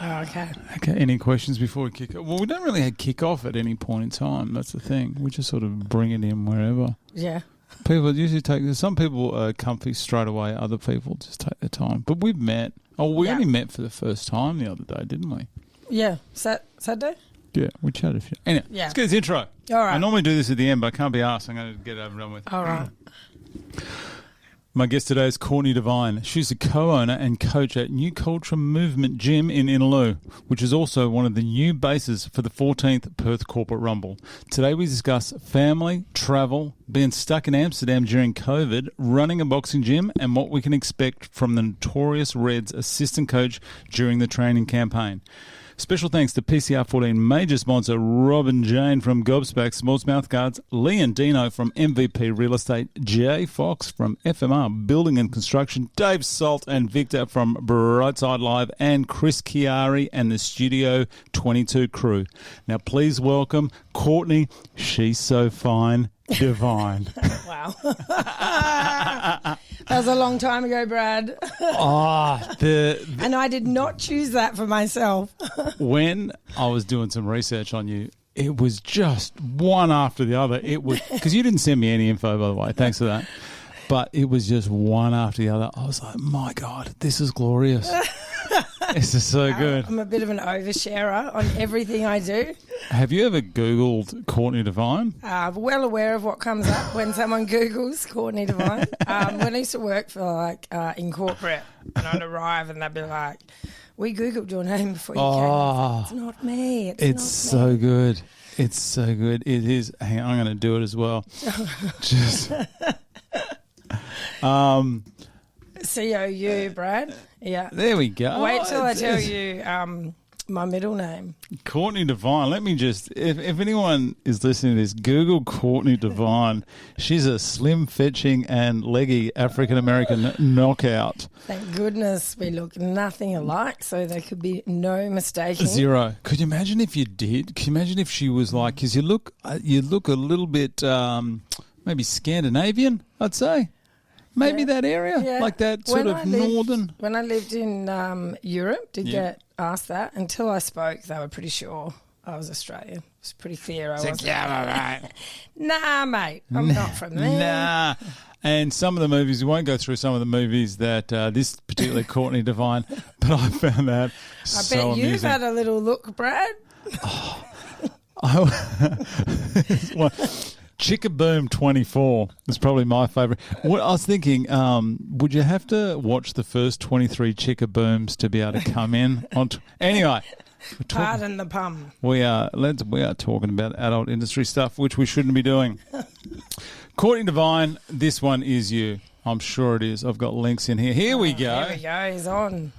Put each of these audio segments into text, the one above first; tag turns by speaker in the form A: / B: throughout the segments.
A: Oh, okay.
B: Okay, any questions before we kick off? Well, we don't really have kick off at any point in time. That's the thing. We just sort of bring it in wherever.
A: Yeah.
B: People usually take this. Some people are comfy straight away. Other people just take their time. But we've met. Oh, we only met for the first time the other day, didn't we?
A: Yeah. Saturday?
B: Yeah, we chatted a few. Anyway, let's get this intro.
A: All right.
B: I normally do this at the end, but I can't be asked. I'm going to get it over and done with.
A: All right.
B: My guest today is Courtney Devine. She's a co-owner and coach at New Culture Movement Gym in Innaloo, which is also one of the new bases for the 14th Perth Corporate Rumble. Today we discuss family, travel, being stuck in Amsterdam during COVID, running a boxing gym, and what we can expect from the Notorious Reds assistant coach during the training campaign. Special thanks to PCR14 major sponsor Robin Jane from Gobsback Sports Mouthguards, Lee and Dino from MVP Real Estate, Jay Fox from FMR Building and Construction, Dave Salt and Victor from Brightside Live, and Chris Chiari and the Studio 22 crew. Now please welcome Courtney, she's so fine, Devine.
A: Wow. That was a long time ago, Brad.
B: And
A: I did not choose that for myself.
B: When I was doing some research on you, it was just one after the other. It was because you didn't send me any info, by the way. Thanks for that. But it was just one after the other. I was like, my God, this is glorious. This is so good.
A: I'm a bit of an oversharer on everything I do.
B: Have you ever Googled Courtney Devine?
A: Well aware of what comes up when someone Googles Courtney Devine. When I used to work for in corporate, and I'd arrive and they'd be like, "We Googled your name before you came." It's not me.
B: It's so good. It's so good. It is. Hang on, I'm going to do it as well. Just.
A: COU, Brad. Yeah.
B: There we go.
A: Wait till I tell you my middle name.
B: Courtney Devine. Let me just, if anyone is listening to this, Google Courtney Devine. She's a slim, fetching and leggy African-American knockout.
A: Thank goodness we look nothing alike, so there could be no mistaking.
B: Zero. Could you imagine if you did? Could you imagine if she was like, because you look a little bit maybe Scandinavian, I'd say. Maybe that area, like that sort of northern. When
A: I lived in Europe, did get asked that. Until I spoke, they were pretty sure I was Australian. It was pretty clear I wasn't.
B: Yeah, right.
A: Nah, mate, I'm not from there.
B: Nah. And some of the movies, we won't go through some of the movies that this particular Courtney Devine, but I found that so
A: bet
B: amusing.
A: You've had a little look, Brad.
B: Chickaboom 24 is probably my favourite. What I was thinking, would you have to watch the first 23 Chickabooms to be able to come in? Anyway.
A: Pardon the pun.
B: We are talking about adult industry stuff, which we shouldn't be doing. Courtney Devine, this one is you. I'm sure it is. I've got links in here. Here we go.
A: Here we go. He's on.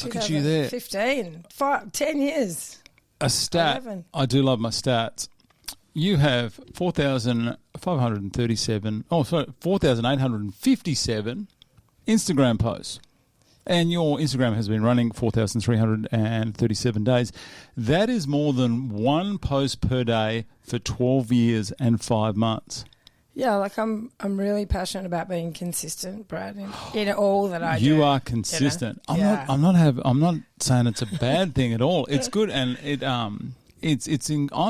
B: Look at you there.
A: 10 years.
B: A stat.
A: 11.
B: I do love my stats. You have 4,857 Instagram posts. And your Instagram has been running 4,337 days. That is more than one post per day for 12 years and 5 months.
A: Yeah, like I'm really passionate about being consistent, Brad, in all that I do.
B: You are consistent. You know? I'm not saying it's a bad thing at all. It's good, and I'm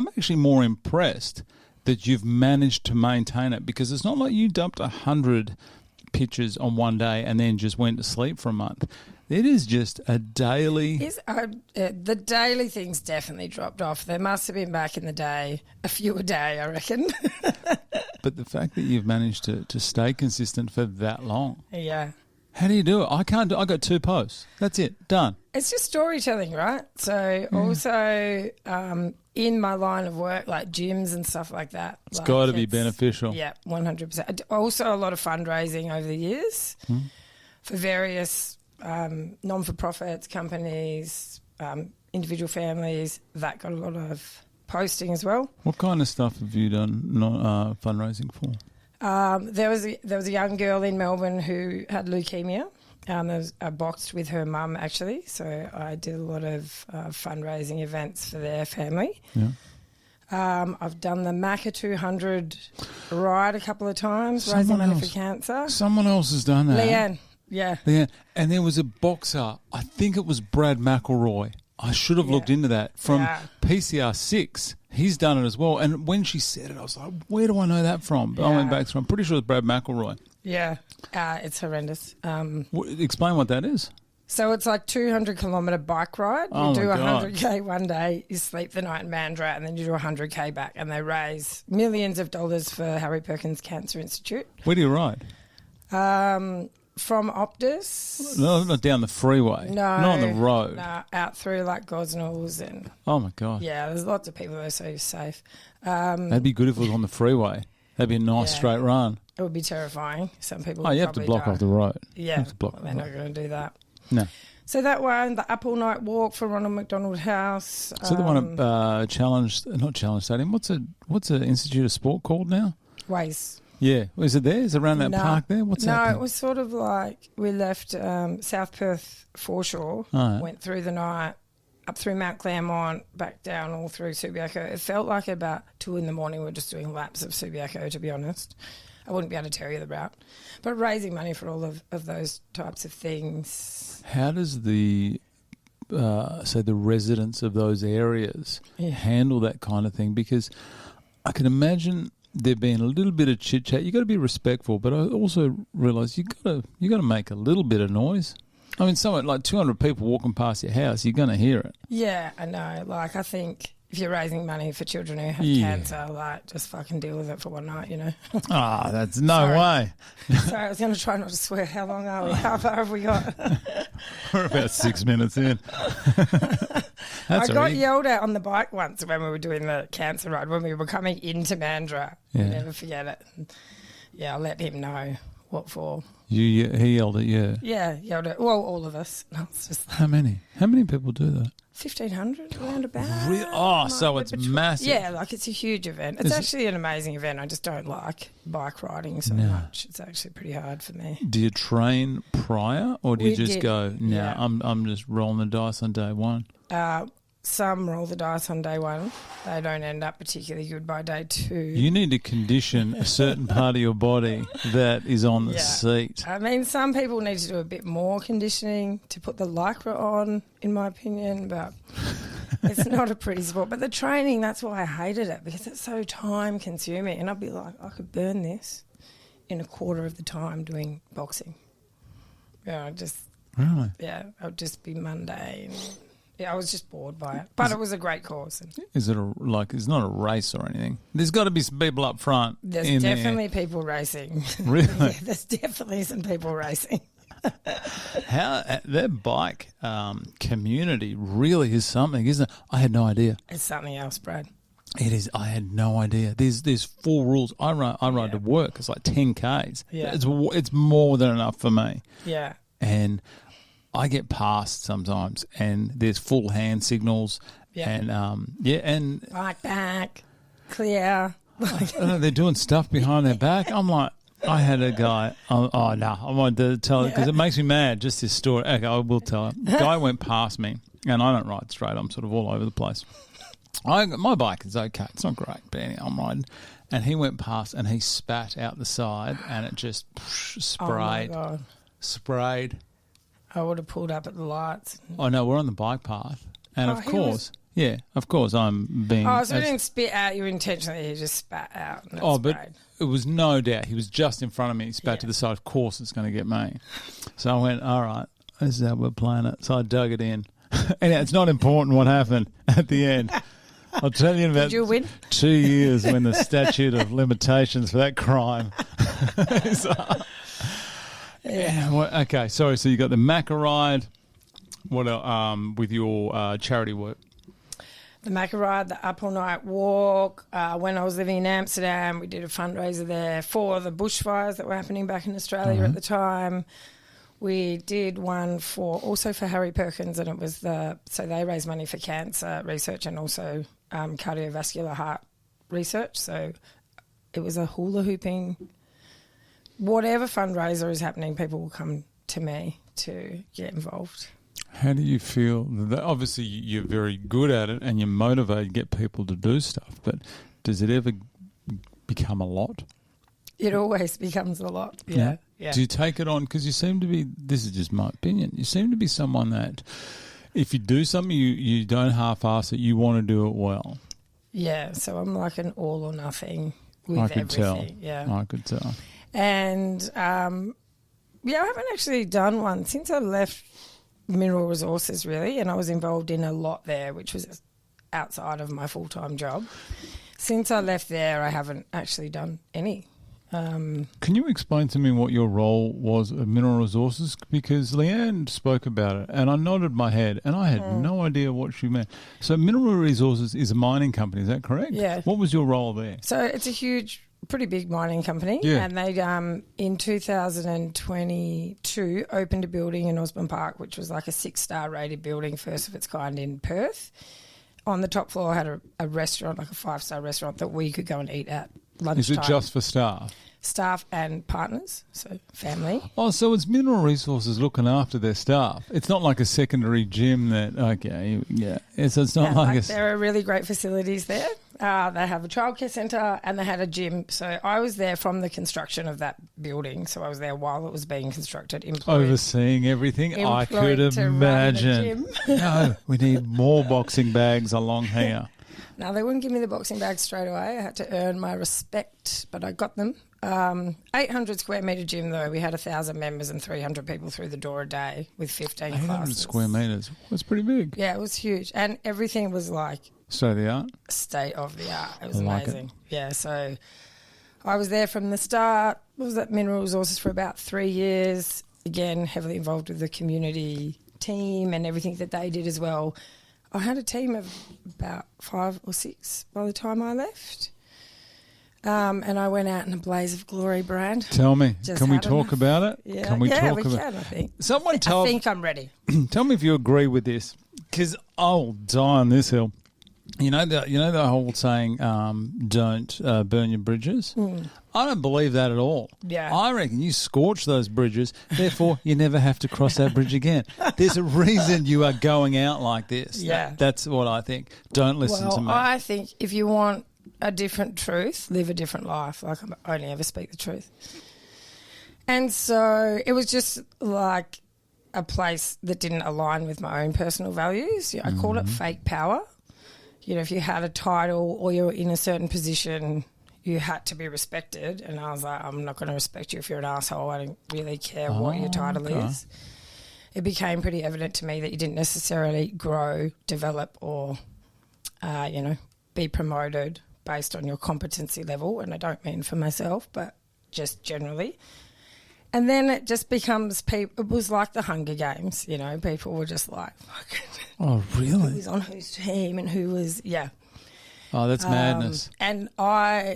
B: actually more impressed that you've managed to maintain it, because it's not like you dumped 100 pictures on one day and then just went to sleep for a month. It is just a daily.
A: The daily thing's definitely dropped off. There must have been back in the day a few a day, I reckon.
B: But the fact that you've managed to stay consistent for that long.
A: Yeah.
B: How do you do it? I can't do. I got 2 posts. That's it. Done.
A: It's just storytelling, right? So also in my line of work, like gyms and stuff like that.
B: It's got to be beneficial.
A: Yeah, 100%. Also a lot of fundraising over the years for various non-for-profits, companies, individual families. That got a lot of posting as well.
B: What kind of stuff have you done fundraising for?
A: There was a young girl in Melbourne who had leukemia. I boxed with her mum, actually, so I did a lot of fundraising events for their family.
B: Yeah.
A: I've done the Maca 200 ride a couple of times, raising money for cancer.
B: Someone else has done that.
A: Yeah.
B: Yeah, and there was a boxer, I think it was Brad McElroy. I should have looked into that. From PCR 6, he's done it as well. And when she said it, I was like, where do I know that from? But I went back through. I'm pretty sure it's Brad McElroy.
A: Yeah, it's horrendous.
B: Explain what that is.
A: So it's like 200-kilometre bike ride. You do 100K one day, you sleep the night in Mandurah, and then you do 100K back. And they raise millions of dollars for Harry Perkins Cancer Institute.
B: Where do you ride?
A: From Optus.
B: No, not down the freeway.
A: No.
B: Not on the road.
A: No, out through like Gosnells and...
B: Oh, my God.
A: Yeah, there's lots of people that are so safe.
B: That'd be good if it was on the freeway. That'd be a nice straight run.
A: It would be terrifying. Some people
B: you have to block off the road.
A: Yeah, they're not going to do that.
B: No.
A: So that one, the Up All Night Walk for Ronald McDonald House.
B: So the one at Challenge Stadium. What's the Institute of Sport called now?
A: Ways.
B: Yeah. Is it there? Is it around that park there? What's that?
A: No, it was sort of like we left South Perth foreshore, went through the night, up through Mount Claremont, back down all through Subiaco. It felt like about 2 a.m. we were just doing laps of Subiaco, to be honest. I wouldn't be able to tell you the route. But raising money for all of those types of things.
B: How does the residents of those areas handle that kind of thing? Because I can imagine there being a little bit of chit chat. You got to be respectful, but I also realise you got to make a little bit of noise. I mean, somewhere like 200 people walking past your house, you're going to hear it.
A: Yeah, I know. Like, I think if you're raising money for children who have cancer, like, just fucking deal with it for one night, you know.
B: That's no way.
A: Sorry, I was going to try not to swear. How long are we? How far have we got?
B: We're about 6 minutes in.
A: I got yelled at on the bike once when we were doing the cancer ride, when we were coming into Mandurah.
B: Yeah.
A: I'll never forget it. Yeah, I let him know what for.
B: He yelled at you?
A: Yeah, yelled at, well, all of us. It's just like,
B: How many? How many people do that?
A: 1,500 around about.
B: Really? Oh, so it's massive.
A: Yeah, like it's a huge event. It's actually an amazing event. I just don't like bike riding so much. It's actually pretty hard for me.
B: Do you train prior, or do you just go, no,
A: yeah.
B: I'm just rolling the dice on day one?
A: Some roll the dice on day one. They don't end up particularly good by day 2.
B: You need to condition a certain part of your body that is on the seat.
A: I mean, some people need to do a bit more conditioning to put the Lycra on, in my opinion, but it's not a pretty sport. But the training, that's why I hated it, because it's so time consuming. And I'd be like, I could burn this in a quarter of the time doing boxing. Yeah,
B: Really?
A: Yeah, I would just be mundane. Yeah, I was just bored by it. But it was a great cause.
B: Is it it's not a race or anything? There's got to be some people up front.
A: There's definitely people racing.
B: Really?
A: Yeah, there's definitely some people racing.
B: How that bike community really is something, isn't it? I had no idea.
A: It's something else, Brad.
B: It is. I had no idea. There's 4 rules. I ride to work. It's like 10 Ks.
A: Yeah.
B: It's more than enough for me.
A: Yeah.
B: And I get past sometimes, and there's full hand signals.
A: Yeah.
B: And and
A: right back, clear.
B: I don't know, they're doing stuff behind their back. I'm like, I had a guy. No, I wanted to tell it because it makes me mad. Just this story. Okay, I will tell it. Guy went past me, and I don't ride straight. I'm sort of all over the place. My bike is okay. It's not great, but anyway, I'm riding. And he went past, and he spat out the side, and it just sprayed.
A: Oh, my God.
B: Sprayed.
A: I would have pulled up at the lights.
B: Oh, no, we're on the bike path. And of course, I'm being...
A: Oh, so he didn't spit out you intentionally, he just spat out. And
B: but it was no doubt. He was just in front of me. He spat to the side. Of course it's going to get me. So I went, all right, this is how we're playing it. So I dug it in. And it's not important what happened at the end. I'll tell you in about
A: Did you win?
B: 2 years when the statute of limitations for that crime. Okay, sorry. So you got the Macca ride. What with your charity work?
A: The Macca ride, the Up All Night Walk. When I was living in Amsterdam, we did a fundraiser there for the bushfires that were happening back in Australia at the time. We did one also for Harry Perkins, and it was so they raise money for cancer research and also cardiovascular heart research. So it was a hula hooping. Whatever fundraiser is happening, people will come to me to get involved.
B: How do you feel? That obviously, you're very good at it and you're motivated to get people to do stuff, but does it ever become a lot?
A: It always becomes a lot. Yeah.
B: Do you take it on? Because you seem to be, this is just my opinion, you seem to be someone that if you do something, you don't half-ass it, you want to do it well.
A: Yeah, so I'm like an all or nothing with
B: I could
A: everything.
B: tell.
A: Yeah.
B: I could tell.
A: And, I haven't actually done one since I left Mineral Resources, really, and I was involved in a lot there, which was outside of my full-time job. Since I left there, I haven't actually done any.
B: Can you explain to me what your role was at Mineral Resources? Because Leanne spoke about it, and I nodded my head, and I had no idea what she meant. So Mineral Resources is a mining company, is that correct?
A: Yeah.
B: What was your role there?
A: So it's a pretty big mining company, and they in 2022 opened a building in Osborne Park, which was like a 6-star rated building, first of its kind in Perth. On the top floor had a restaurant, like a 5-star restaurant that we could go and eat at lunchtime.
B: Is it just for staff?
A: Staff and partners, so family.
B: Oh, so it's Mineral Resources looking after their staff. It's not like a secondary gym that, okay, yeah. It's not like a...
A: There are really great facilities there. They have a childcare centre and they had a gym. So I was there from the construction of that building. So I was there while it was being constructed.
B: Overseeing everything? I could imagine. No, we need more boxing bags along here.
A: No, they wouldn't give me the boxing bags straight away. I had to earn my respect, but I got them. 800 square metre gym, though. We had 1,000 members and 300 people through the door a day with 15 classes.
B: 800 square metres. That's pretty big.
A: Yeah, it was huge. And everything was like...
B: State of the art?
A: State of the art. It was amazing. Yeah, so I was there from the start. I was at Mineral Resources for about 3 years. Again, heavily involved with the community team and everything that they did as well. I had a team of about 5 or 6 by the time I left. And I went out in a blaze of glory, Brad.
B: Tell me, can we talk about it?
A: Yeah,
B: can we talk about
A: can, I think.
B: I
A: think I'm ready.
B: Tell me if you agree with this, because I'll die on this hill. You know the whole saying, don't burn your bridges? I don't believe that at all.
A: Yeah.
B: I reckon you scorch those bridges, therefore you never have to cross that bridge again. There's a reason you are going out like this.
A: Yeah.
B: That's what I think. Don't listen to me.
A: I think if you want a different truth, live a different life. Like, I only ever speak the truth. And so it was just like a place that didn't align with my own personal values. I called it fake power. You know, if you had a title or you were in a certain position, you had to be respected. And I was like, I'm not going to respect you if you're an asshole. I don't really care what your title is. It became pretty evident to me that you didn't necessarily grow, develop or, be promoted based on your competency level. And I don't mean for myself, but just generally. And then it just becomes it was like the Hunger Games, you know, people were just like,
B: oh, really?
A: Who was on whose team and who was, yeah.
B: Oh, that's madness.
A: And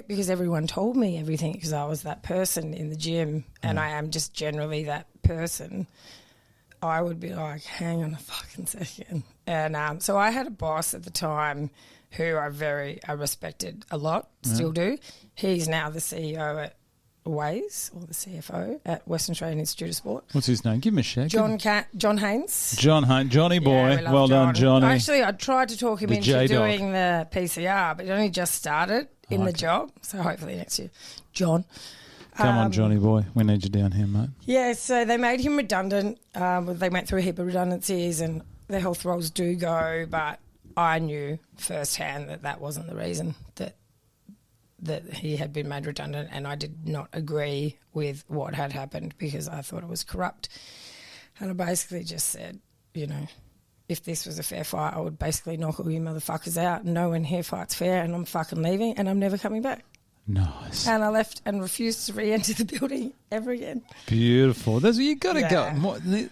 A: because everyone told me everything because I was that person in the gym and I am just generally that person, I would be like, hang on a fucking second. And so I had a boss at the time who I respected a lot, still do. He's now the CEO at Ways, or the CFO at Western Australian Institute of Sport.
B: What's his name? Give him a shake.
A: John Haynes.
B: Johnny boy.
A: Yeah,
B: well done, Johnny.
A: Actually, I tried to talk him into doing the PCR, but he only just started in the job, so hopefully next year. John.
B: Come on, Johnny boy. We need you down here, mate.
A: Yeah, so they made him redundant. They went through a heap of redundancies and their health roles do go, but I knew firsthand that wasn't the reason that he had been made redundant, and I did not agree with what had happened because I thought it was corrupt. And I basically just said, you know, if this was a fair fight, I would basically knock all you motherfuckers out. No one here fights fair, and I'm fucking leaving, and I'm never coming back.
B: Nice.
A: And I left and refused to re-enter the building ever again.
B: Beautiful. That's what you got to go.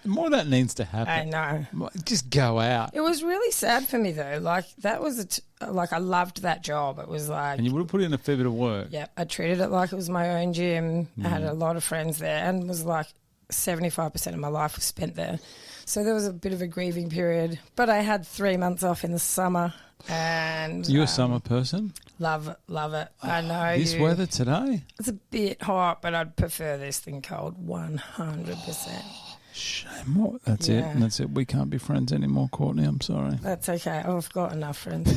B: More of that needs to happen.
A: I know.
B: Just go out.
A: It was really sad for me though. Like that was I loved that job. It was like,
B: and you would have put in a fair bit of work.
A: Yeah, I treated it like it was my own gym. I had a lot of friends there, and was like 75% of my life was spent there. So there was a bit of a grieving period. But I had 3 months off in the summer. And
B: you a summer person?
A: Love it. I know
B: this weather today?
A: It's a bit hot, but I'd prefer this than cold 100%.
B: Shame. That's it. We can't be friends anymore, Courtney. I'm sorry.
A: That's okay. I've got enough friends.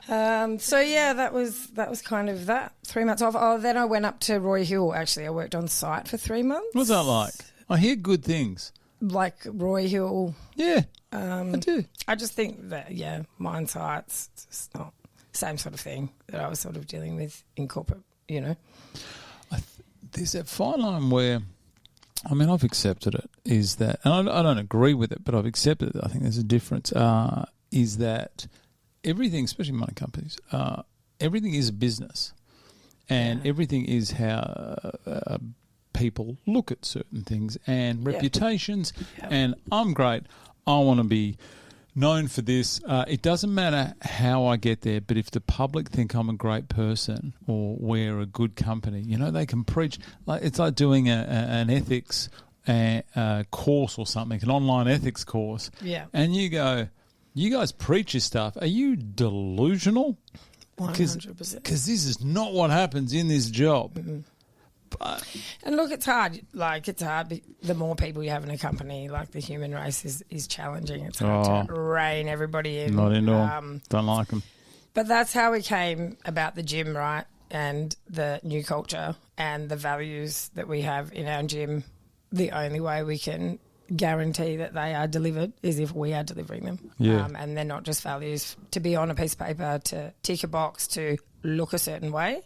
A: So yeah, that was kind of that. 3 months off. Oh, then I went up to Roy Hill. Actually, I worked on site for 3 months.
B: What's that like? I hear good things.
A: Like Roy Hill.
B: Yeah, I do.
A: I just think that, mine sites, it's just not the same sort of thing that I was sort of dealing with in corporate,
B: There's that fine line where, I've accepted it, is that, and I don't agree with it, but I've accepted it. I think there's a difference, is that everything, especially money companies, everything is a business, and everything is how people look at certain things and reputations. And I'm great. I want to be known for this. It doesn't matter how I get there, but if the public think I'm a great person or we're a good company, they can preach. It's like doing an ethics course or something, an online ethics course.
A: Yeah.
B: And you go, you guys preach your stuff. Are you delusional?
A: 100%.
B: Because this is not what happens in this job.
A: Mm-hmm. And look, it's hard. It's hard. The more people you have in a company, the human race is challenging. It's hard to rein everybody in.
B: Not into them. Don't like them.
A: But that's how we came about the gym, right? And the new culture and the values that we have in our gym. The only way we can guarantee that they are delivered is if we are delivering them.
B: Yeah.
A: And they're not just values to be on a piece of paper, to tick a box, to look a certain way.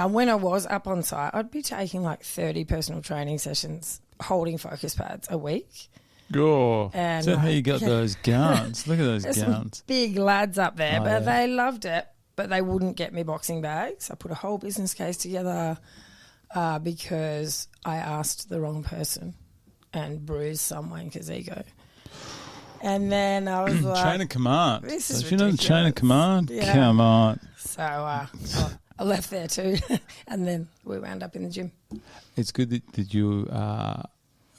A: When I was up on site, I'd be taking 30 personal training sessions, holding focus pads a week.
B: Oh,
A: And
B: is that how you got those guns? Look at those
A: there's
B: guns.
A: some big lads up there, but they loved it, but they wouldn't get me boxing bags. I put a whole business case together because I asked the wrong person and bruised some wanker's ego. And then I was like...
B: Chain of command.
A: This is
B: Don't you know the chain of command?
A: Yeah.
B: Come on.
A: So I left there too, and then we wound up in the gym.
B: It's good that you are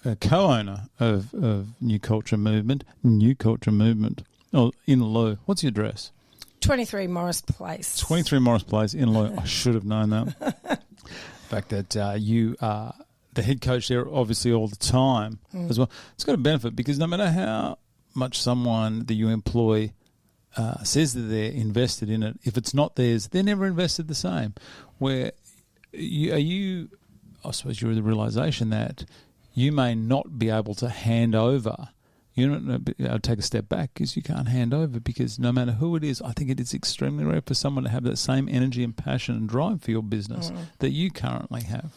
B: a co-owner of New Culture Movement, Inaloo. What's your address?
A: 23 Morris Place.
B: 23 Morris Place, Inaloo. I should have known that. The fact that you are the head coach there, obviously, all the time as well. It's got a benefit because no matter how much someone that you employ says that they're invested in it, if it's not theirs, they're never invested the same. Where I suppose you're the realisation that you may not be able to hand over. You don't take a step back because you can't hand over, because no matter who it is, I think it is extremely rare for someone to have that same energy and passion and drive for your business that you currently have.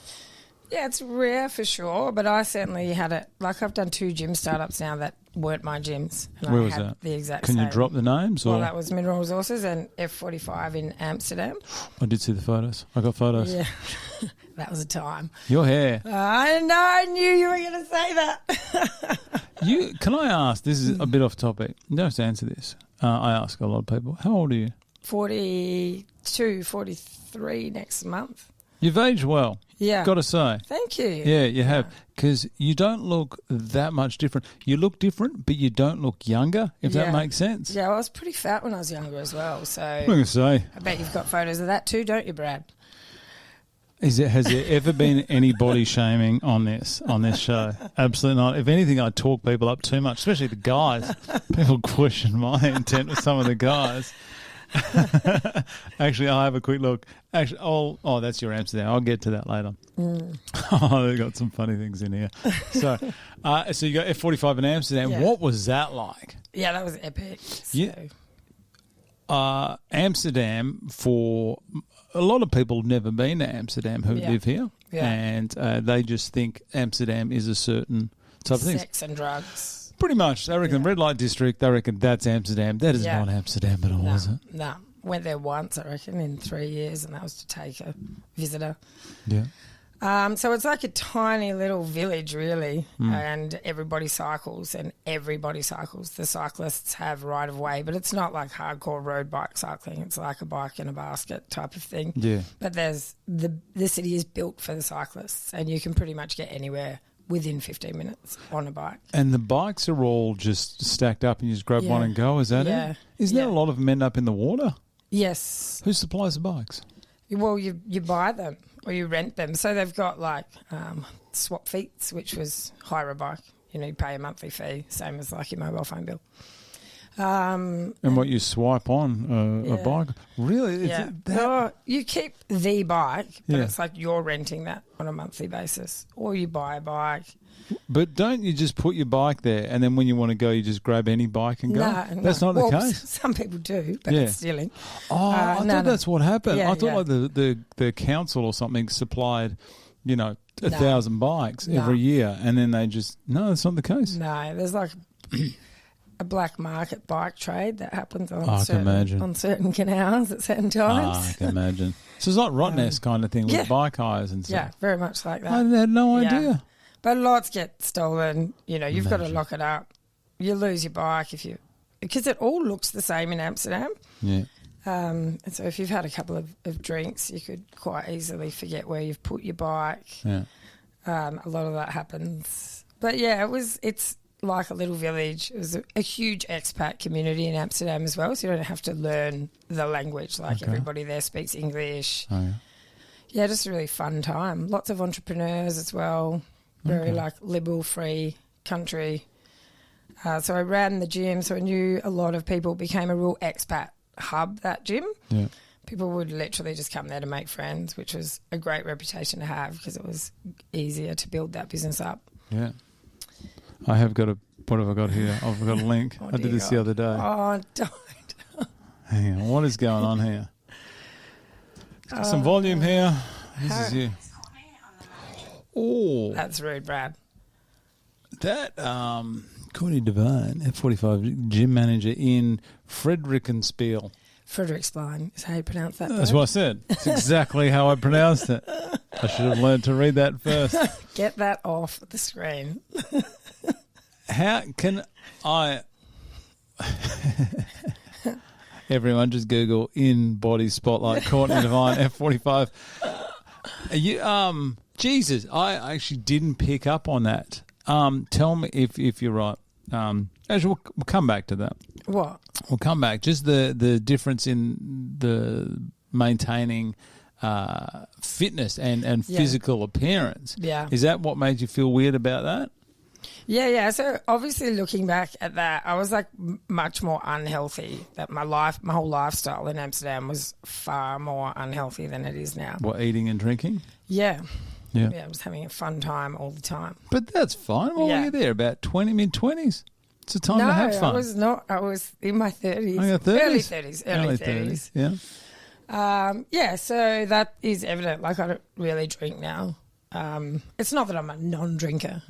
A: Yeah, it's rare for sure, but I certainly had it. I've done 2 gym startups now that weren't my gyms. And
B: Where
A: I
B: was
A: had
B: that?
A: The exact
B: Can
A: same.
B: you drop the names? Or?
A: Well, that was Mineral Resources and F45 in Amsterdam.
B: I did see the photos. I got photos.
A: Yeah, that was a time.
B: Your hair.
A: I know, I knew you were going to say that.
B: Can I ask, this is a bit off topic. You don't have to answer this. I ask a lot of people. How old are you?
A: 42, 43 next month.
B: You've aged well.
A: Yeah.
B: Got to say.
A: Thank you.
B: Yeah, you have. Because you don't look that much different. You look different, but you don't look younger, if that makes sense.
A: Yeah, I was pretty fat when I was younger as well. So
B: I'm going to say.
A: I bet you've got photos of that too, don't you, Brad?
B: Has there ever been any body shaming on this show? Absolutely not. If anything, I talk people up too much, especially the guys. People question my intent with some of the guys. Actually, I'll have a quick look. Actually, that's your Amsterdam. I'll get to that later. They've got some funny things in here. So you got F45 in Amsterdam.
A: Yeah.
B: What was that like?
A: Yeah, that was epic. So.
B: Yeah. Amsterdam, for a lot of people, have never been to Amsterdam who live here, and they just think Amsterdam is a certain type of thing.
A: Sex and drugs.
B: Pretty much. They reckon red light district, they reckon that's Amsterdam. That is not Amsterdam at all, is it?
A: No. Went there once, I reckon, in 3 years, and that was to take a visitor.
B: Yeah.
A: So it's like a tiny little village, really, and everybody cycles, The cyclists have right of way, but it's not like hardcore road bike cycling. It's like a bike in a basket type of thing.
B: Yeah.
A: But there's the city is built for the cyclists, and you can pretty much get anywhere within 15 minutes on a bike.
B: And the bikes are all just stacked up and you just grab one and go, is that it? Isn't there a lot of them end up in the water?
A: Yes.
B: Who supplies the bikes?
A: Well, you buy them or you rent them. So they've got swap feets, which was hire a bike. You pay a monthly fee, same as like your mobile phone bill.
B: And what you swipe on a bike? Really?
A: Yeah. No, you keep the bike, but it's like you're renting that on a monthly basis, or you buy a bike.
B: But don't you just put your bike there, and then when you want to go, you just grab any bike and go?
A: No,
B: that's not the case.
A: Some people do, but it's stealing.
B: Oh, I thought that's what happened.
A: Yeah,
B: I thought like the council or something supplied, 1,000 bikes every year, and then they just that's not the case.
A: No, there's like a black market bike trade that happens on certain canals at certain times.
B: I can imagine. So it's like Rottnest kind of thing with bike hires and stuff.
A: Yeah, very much like that.
B: I had no idea.
A: But lots get stolen. You've got to lock it up. You lose your bike because it all looks the same in Amsterdam.
B: Yeah.
A: And so if you've had a couple of drinks, you could quite easily forget where you've put your bike.
B: Yeah.
A: A lot of that happens. But yeah, it's like a little village. It was a huge expat community in Amsterdam as well, so you don't have to learn the language. Like everybody there speaks English.
B: Oh, yeah.
A: Yeah, just a really fun time. Lots of entrepreneurs as well. Very like liberal, free country. So I ran the gym, so I knew a lot of people. Became a real expat hub, that gym.
B: Yeah.
A: People would literally just come there to make friends, which was a great reputation to have because it was easier to build that business up.
B: Yeah. I have got what have I got here? I've got a link. I did this the other day.
A: Oh, don't.
B: Hang on. What is going on here? Some volume here. This is you. Oh.
A: That's rude, Brad.
B: That Courtney Devine, F45 gym manager in Frederikenspiel.
A: Frederiksberg is how you pronounce that.
B: That's what I said. It's exactly how I pronounced it. I should have learned to read that first.
A: Get that off the screen.
B: How can I... Everyone just Google in body spotlight Courtney Devine F45. You Jesus, I actually didn't pick up on that. Tell me if you're right. Actually, we'll come back to that.
A: What?
B: We'll come back. Just the difference in the maintaining fitness and physical appearance.
A: Yeah.
B: Is that what made you feel weird about that?
A: Yeah. So obviously looking back at that, I was like much more unhealthy. That my whole lifestyle in Amsterdam was far more unhealthy than it is now.
B: What, eating and drinking?
A: Yeah.
B: Yeah.
A: Yeah, I was having a fun time all the time.
B: But that's fine. What were you there? About mid-20s? It's a time to have fun.
A: No, I was not. I was in my 30s.
B: Oh, your
A: 30s? Early 30s.
B: Yeah.
A: So that is evident. Like, I don't really drink now. It's not that I'm a non-drinker,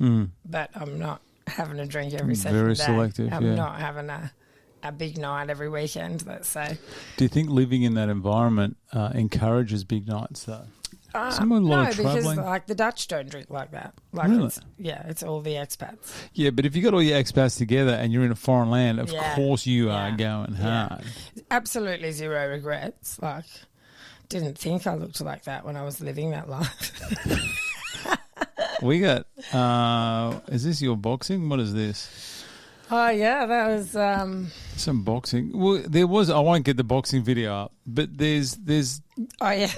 A: but I'm not having a drink every second
B: Very
A: day.
B: selective,
A: I'm not having a big night every weekend, let's say.
B: Do you think living in that environment encourages big nights, though?
A: No, because like the Dutch don't drink like that. Like
B: really?
A: It's all the expats.
B: Yeah, but if you got all your expats together and you're in a foreign land, of course you are going hard.
A: Absolutely zero regrets. Like, didn't think I looked like that when I was living that life.
B: We got. Is this your boxing? What is this?
A: Oh yeah, that was
B: some boxing. Well, there was. I won't get the boxing video up, but there's.
A: Oh yeah.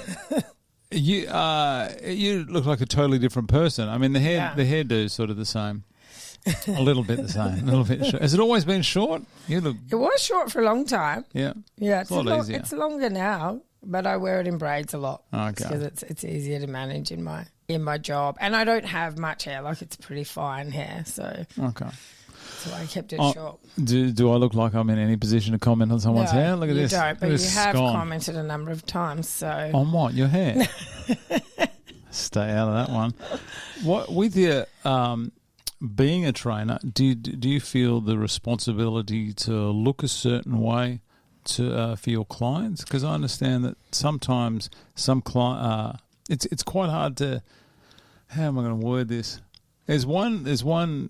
B: You look like a totally different person. I mean, the hairdo is sort of the same, a little bit the same, a little bit short. Has it always been short? You look.
A: It was short for a long time.
B: Yeah,
A: yeah.
B: It's a lot easier.
A: It's longer now, but I wear it in braids a lot.
B: Okay,
A: because it's easier to manage in my job, and I don't have much hair. Like, it's pretty fine hair, so
B: okay.
A: So I kept it short.
B: Do I look like I'm in any position to comment on someone's hair? Look at this.
A: You don't, but
B: you
A: have commented a number of times. So
B: on what? Your hair? Stay out of that one. What with your being a trainer? Do you feel the responsibility to look a certain way for your clients? Because I understand that sometimes some it's quite hard to. How am I going to word this? There's one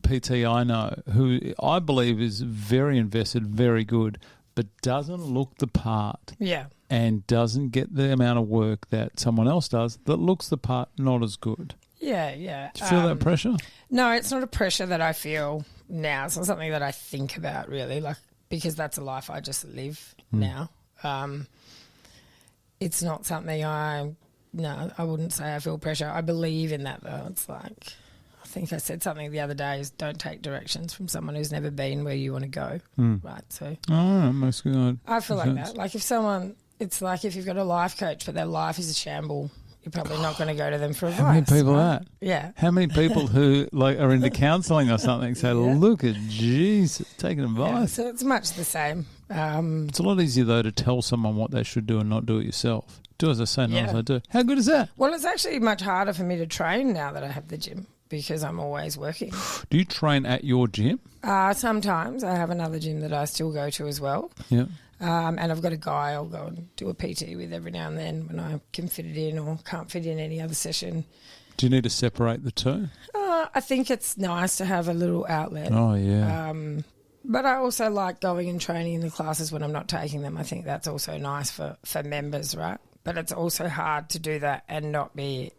B: PT I know who I believe is very invested, very good, but doesn't look the part.
A: Yeah.
B: And doesn't get the amount of work that someone else does that looks the part not as good.
A: Yeah.
B: Do you feel that pressure?
A: No, it's not a pressure that I feel now. It's not something that I think about really, like, because that's a life I just live now. It's not something I wouldn't say I feel pressure. I believe in that though. It's like, I think I said something the other day, is don't take directions from someone who's never been where you want to go. Right. So
B: most good.
A: I feel like that. Like it's like if you've got a life coach, but their life is a shamble, you're probably not going to go to them for advice.
B: How many people that?
A: Yeah.
B: How many people who are into counselling or something say, look at Jesus, taking advice.
A: Yeah, so it's much the same.
B: It's a lot easier, though, to tell someone what they should do and not do it yourself. Do as I say, not as I do. How good is that?
A: Well, it's actually much harder for me to train now that I have the gym because I'm always working.
B: Do you train at your gym?
A: Sometimes. I have another gym that I still go to as well.
B: Yeah.
A: And I've got a guy I'll go and do a PT with every now and then when I can fit it in or can't fit in any other session.
B: Do you need to separate the two?
A: I think it's nice to have a little outlet.
B: Oh, yeah.
A: But I also like going and training in the classes when I'm not taking them. I think that's also nice for members, right? But it's also hard to do that and not be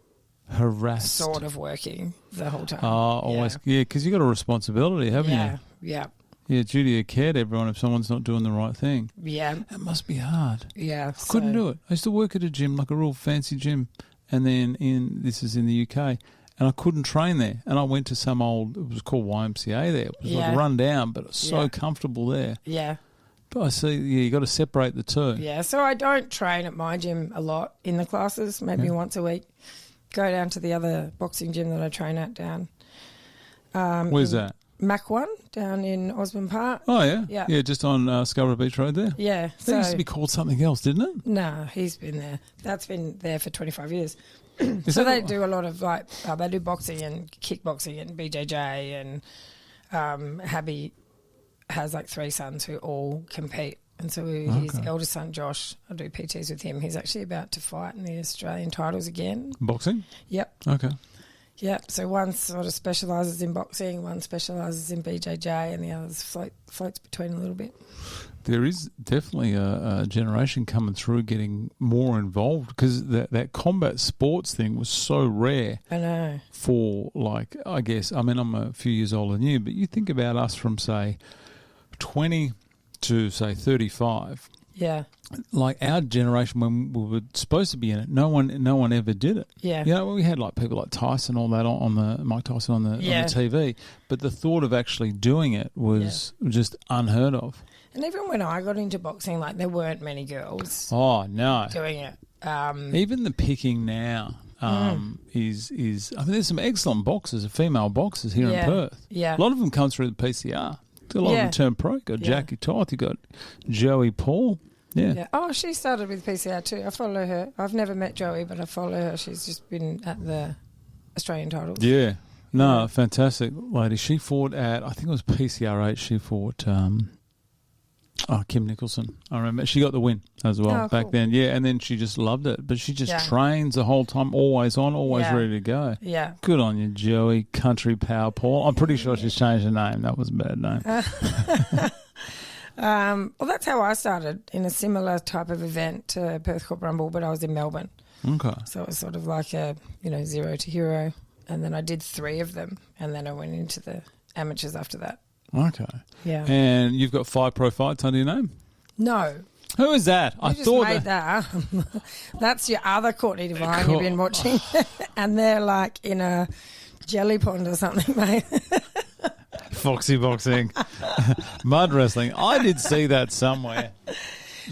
B: harassed,
A: sort of working the whole time.
B: Oh, always. Yeah, because you've got a responsibility, haven't you?
A: Yeah.
B: Yeah, duty of care to everyone if someone's not doing the right thing.
A: Yeah.
B: That must be hard.
A: Yeah.
B: I couldn't do it. I used to work at a gym, like a real fancy gym, and then this is in the UK, and I couldn't train there. And I went to some old, it was called YMCA there. It was like run down, but it was so comfortable there.
A: Yeah.
B: But I see, you got to separate the two.
A: Yeah, so I don't train at my gym a lot in the classes, maybe once a week. Go down to the other boxing gym that I train at down.
B: Where's that?
A: Mac 1 down in Osborne Park.
B: Oh, yeah? Yeah, just on Scarborough Beach Road there?
A: Yeah.
B: That used to be called something else, didn't it?
A: No, he's been there. That's been there for 25 years. So they do a lot of, like, they do boxing and kickboxing and BJJ, and Habby has, like, 3 sons who all compete. And so his eldest son, Josh, I do PTs with him. He's actually about to fight in the Australian titles again.
B: Boxing?
A: Yep.
B: Okay.
A: Yep, so one sort of specialises in boxing, one specialises in BJJ, and the other floats between a little bit.
B: There is definitely a generation coming through getting more involved because that combat sports thing was so rare.
A: I know.
B: For, like, I guess, I mean, I'm a few years older than you, but you think about us from, say, 20 to, say, 35.
A: Yeah.
B: Like our generation, when we were supposed to be in it, no one ever did it.
A: Yeah.
B: You know, we had like people like Tyson, all that on the Mike Tyson on the TV, but the thought of actually doing it was just unheard of.
A: And even when I got into boxing, like there weren't many girls.
B: Oh no,
A: doing it.
B: Even the picking now is. I mean, there's some excellent boxers, female boxers here in Perth.
A: Yeah.
B: A lot of them come through the PCR. A lot of them turn pro. You got Jackie Toth, you got Joey Paul. Yeah.
A: Oh, she started with PCR too. I follow her. I've never met Joey, but I follow her. She's just been at the Australian titles.
B: Yeah. No, fantastic lady. She fought at, I think it was PCR8. She fought Kim Nicholson. I remember. She got the win as well back then. Yeah, and then she just loved it. But she just trains the whole time, always on, always ready to go.
A: Yeah.
B: Good on you, Joey. Country Power Paul. I'm pretty sure she's changed her name. That was a bad name.
A: Well, that's how I started, in a similar type of event to Perth Corporate Rumble, but I was in Melbourne.
B: Okay.
A: So it was sort of like a, zero to hero. And then I did 3 of them, and then I went into the amateurs after that.
B: Okay.
A: Yeah.
B: And you've got 5 pro fights under your name?
A: No.
B: Who is that?
A: I just made that. That's your other Courtney Devine you've been watching. And they're like in a jelly pond or something, mate.
B: Foxy boxing. Mud wrestling. I did see that somewhere.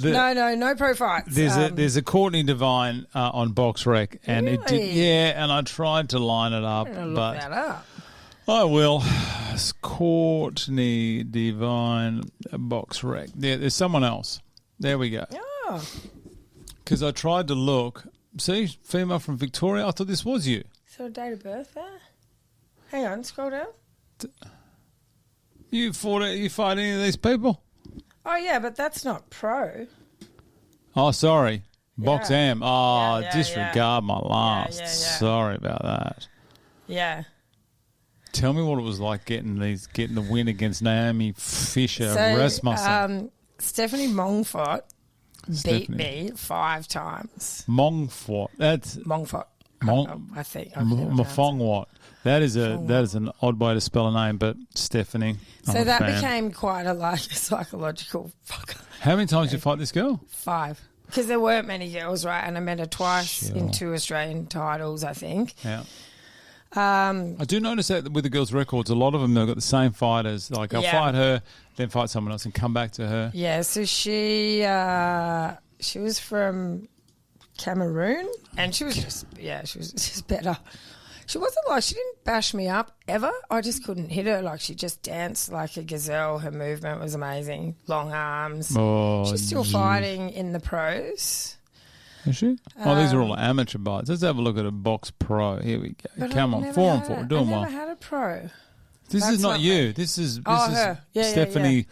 A: No pro fights.
B: There's a Courtney Devine on Box Rec, and
A: really?
B: it did, and I tried to line it up,
A: I'm
B: but
A: look that up.
B: I will. It's Courtney Devine Box Rec. Yeah, there's someone else. There we go.
A: Oh.
B: Because I tried to look. See, female from Victoria. I thought this was you.
A: So date of birth there? Hang on, scroll down.
B: You fight any of these people?
A: Oh, yeah, but that's not pro.
B: Oh, sorry. Box
A: Yeah.
B: Am. Oh,
A: Yeah,
B: disregard my last.
A: Yeah.
B: Sorry about that.
A: Yeah.
B: Tell me what it was like getting the win against Naomi Fisher, Rasmussen.
A: Stephanie Mongfort beat me 5 times.
B: Mongfort. That's
A: Mongfort. I think.
B: Mafongwat. That is an odd way to spell a name, but Stephanie.
A: So that became quite a psychological fucker.
B: How many times did you fight this girl?
A: 5. Because there weren't many girls, right? And I met her twice in 2 Australian titles, I think.
B: Yeah. I do notice that with the girls' records, a lot of them, they've got the same fighters. Like, I'll fight her, then fight someone else and come back to her.
A: Yeah, so she was from Cameroon, and she was just better. She wasn't like, she didn't bash me up ever. I just couldn't hit her. Like, she just danced like a gazelle. Her movement was amazing. Long arms.
B: Oh,
A: she's still fighting in the pros.
B: Is she? These are all amateur bites. Let's have a look at a box pro. Here we go. Come on, 4 and 4. Doing well.
A: I never had a pro.
B: This is not you. Me. This is
A: her. Yeah,
B: Stephanie.
A: Yeah.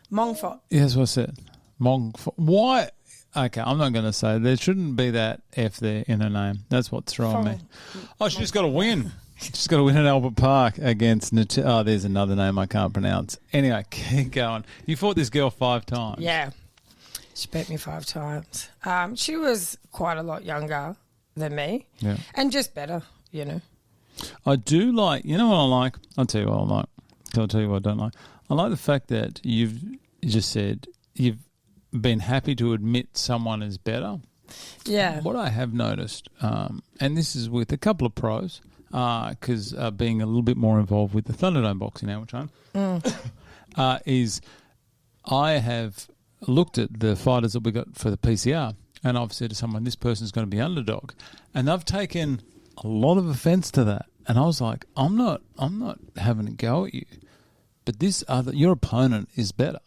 A: Montfort.
B: Yeah, that's what I said. Montfort. Why? Okay, I'm not going to say. There shouldn't be that F there in her name. That's what's throwing me. Oh, she just got to win. She's got to win at Albert Park against there's another name I can't pronounce. Anyway, keep going. You fought this girl 5 times.
A: Yeah. She beat me 5 times. She was quite a lot younger than me.
B: Yeah.
A: And just better, you know.
B: I do like, you know what I like? I'll tell you what I like. I'll tell you what I don't like. I like the fact that you've just said you've been happy to admit someone is better.
A: Yeah.
B: What I have noticed, and this is with a couple of pros, because being a little bit more involved with the Thunderdome boxing now, which is I have looked at the fighters that we got for the PCR, and I've said to someone, this person's going to be underdog. And they've taken a lot of offence to that. And I was like, I'm not having a go at you, but your opponent is better.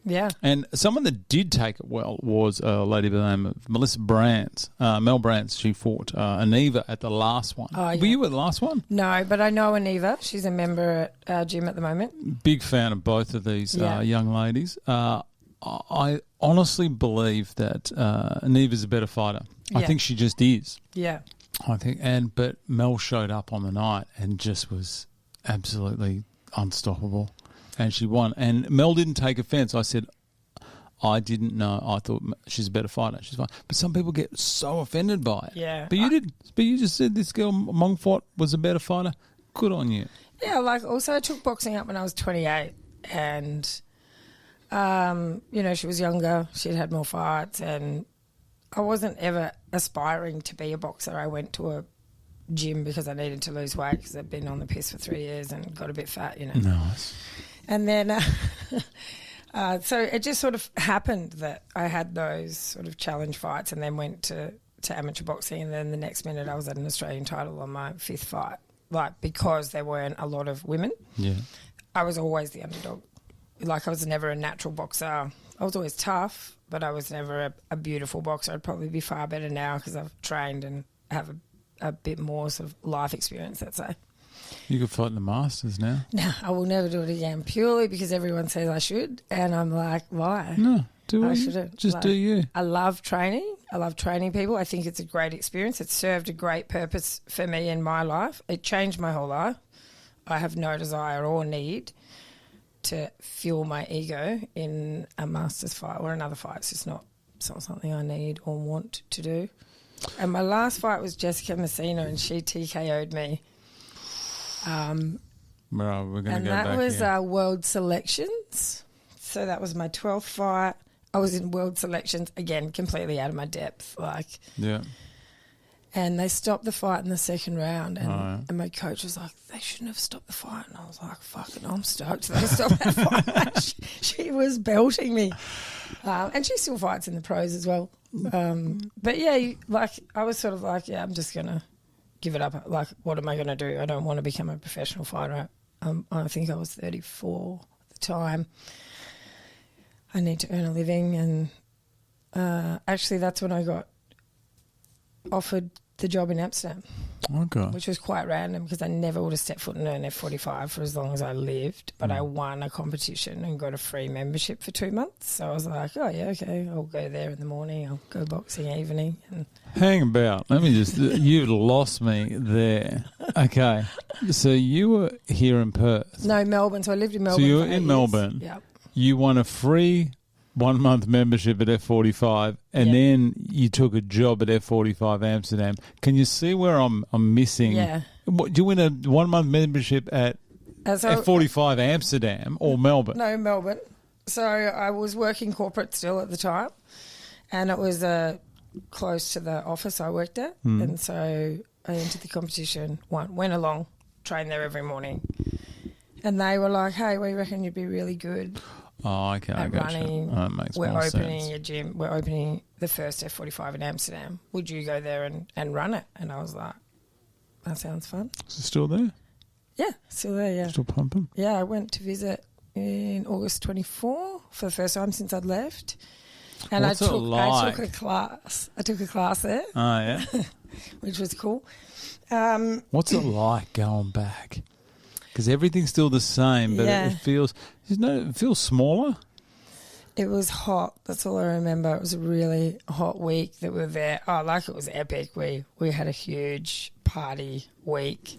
A: Yeah.
B: And someone that did take it well was a lady by the name of Melissa Brands. Mel Brands, she fought Aniva at the last one.
A: Oh, yeah.
B: Were you at the last one?
A: No, but I know Aniva. She's a member at our gym at the moment.
B: Big fan of both of these young ladies. I honestly believe that Aniva's a better fighter. I think she just is.
A: Yeah.
B: But Mel showed up on the night and just was absolutely unstoppable. And she won. And Mel didn't take offence. I said, I didn't know. I thought she's a better fighter. She's fine. But some people get so offended by it.
A: Yeah.
B: But you didn't. But you just said this girl, Montfort, was a better fighter. Good on you.
A: Yeah, like also I took boxing up when I was 28 and, she was younger. She'd had more fights and I wasn't ever aspiring to be a boxer. I went to a gym because I needed to lose weight because I'd been on the piss for 3 years and got a bit fat,
B: Nice.
A: And then, so it just sort of happened that I had those sort of challenge fights and then went to amateur boxing. And then the next minute I was at an Australian title on my 5th fight, like because there weren't a lot of women.
B: Yeah.
A: I was always the underdog. Like I was never a natural boxer. I was always tough, but I was never a beautiful boxer. I'd probably be far better now because I've trained and have a bit more sort of life experience, let's say.
B: You could fight in the Masters now.
A: No, I will never do it again purely because everyone says I should. And I'm like, why?
B: No, do it.
A: I shouldn't.
B: Just do you.
A: I love training. I love training people. I think it's a great experience. It served a great purpose for me in my life. It changed my whole life. I have no desire or need to fuel my ego in a Masters fight or another fight. It's not something I need or want to do. And my last fight was Jessica Messina and she TKO'd me.
B: Well, we're going to go back.
A: And that was World Selections. So that was my 12th fight. I was in World Selections, again, completely out of my depth.
B: Yeah.
A: And they stopped the fight in the second round. And my coach was like, they shouldn't have stopped the fight. And I was like, fucking, I'm stoked they stopped that fight. She was belting me. And she still fights in the pros as well. But yeah, I was sort of like, yeah, I'm just going to give it up. Like, what am I going to do? I don't want to become a professional fighter. I think I was 34 at the time. I need to earn a living. And actually that's when I got offered the job in Amsterdam.
B: Okay.
A: Which was quite random because I never would have stepped foot in an F45 for as long as I lived, but I won a competition and got a free membership for 2 months. So I was like, oh, yeah, okay, I'll go there in the morning, I'll go boxing evening. And
B: hang about. Let me just, you lost me there. Okay. So you were here in Perth.
A: No, Melbourne. So I lived in Melbourne.
B: So you were
A: for 8
B: in
A: years.
B: Melbourne.
A: Yep.
B: You won a free 1 month membership at F45 and then you took a job at F45 Amsterdam. Can you see where I'm missing?
A: Yeah.
B: What, do you win a 1 month membership at F45 Amsterdam or Melbourne?
A: No, Melbourne. So I was working corporate still at the time and it was close to the office I worked at. And so I entered the competition, went along, trained there every morning. And they were like, hey, we reckon you'd be really good
B: Okay, I
A: at
B: got
A: running.
B: you. That makes
A: We're
B: more
A: opening
B: sense.
A: a gym. We're opening the first F45 in Amsterdam. Would you go there and run it? And I was like, that sounds fun.
B: Is it still there?
A: Yeah, still there, yeah.
B: Still pumping?
A: Yeah, I went to visit in August 24 for the first time since I'd left. And
B: What's it like?
A: I took a class. I took a class there,
B: Oh, yeah?
A: which was cool.
B: What's it like going back? Because everything's still the same, but
A: Yeah.
B: it feels smaller.
A: It was hot. That's all I remember. It was a really hot week that we were there. Oh, like it was epic. We had a huge party week.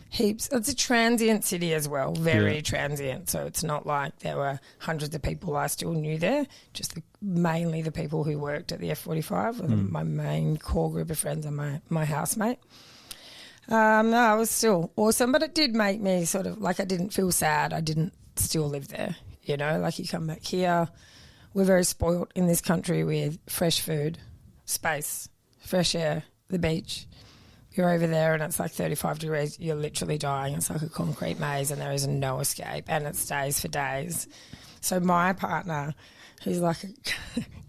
A: Heaps. It's a transient city as well. Very
B: Yeah.
A: transient. So it's not like there were hundreds of people I still knew there. Just mainly the people who worked at the F45 were my main core group of friends and my housemate. No, it was still awesome, but it did make me sort of like I didn't feel sad. I didn't still live there, you know, like you come back here. We're very spoilt in this country with fresh food, space, fresh air, the beach. You're over there and it's like 35 degrees. You're literally dying. It's like a concrete maze and there is no escape and it stays for days. So my partner, who's like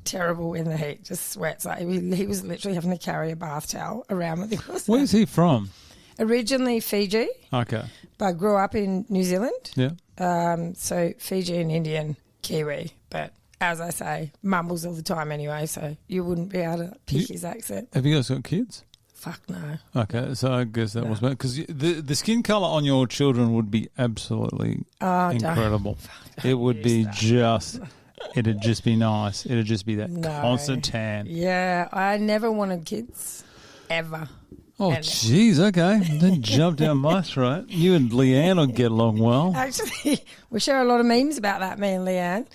A: terrible in the heat, just sweats. Like he was literally having to carry a bath towel around with him.
B: Where's he from?
A: Originally Fiji,
B: Okay.
A: but grew up in New Zealand.
B: Yeah.
A: So Fijian, Indian, Kiwi. But as I say, mumbles all the time anyway, so you wouldn't be able to pick his accent.
B: Have you guys got kids?
A: Fuck no.
B: Okay, so I guess that was because the skin colour on your children would be absolutely incredible. It would be it'd just be nice. It'd just be that constant tan.
A: Yeah, I never wanted kids, ever.
B: Oh, jeez, okay. Then jump down my throat. You and Leanne will get along well.
A: Actually, we share a lot of memes about that, me and Leanne.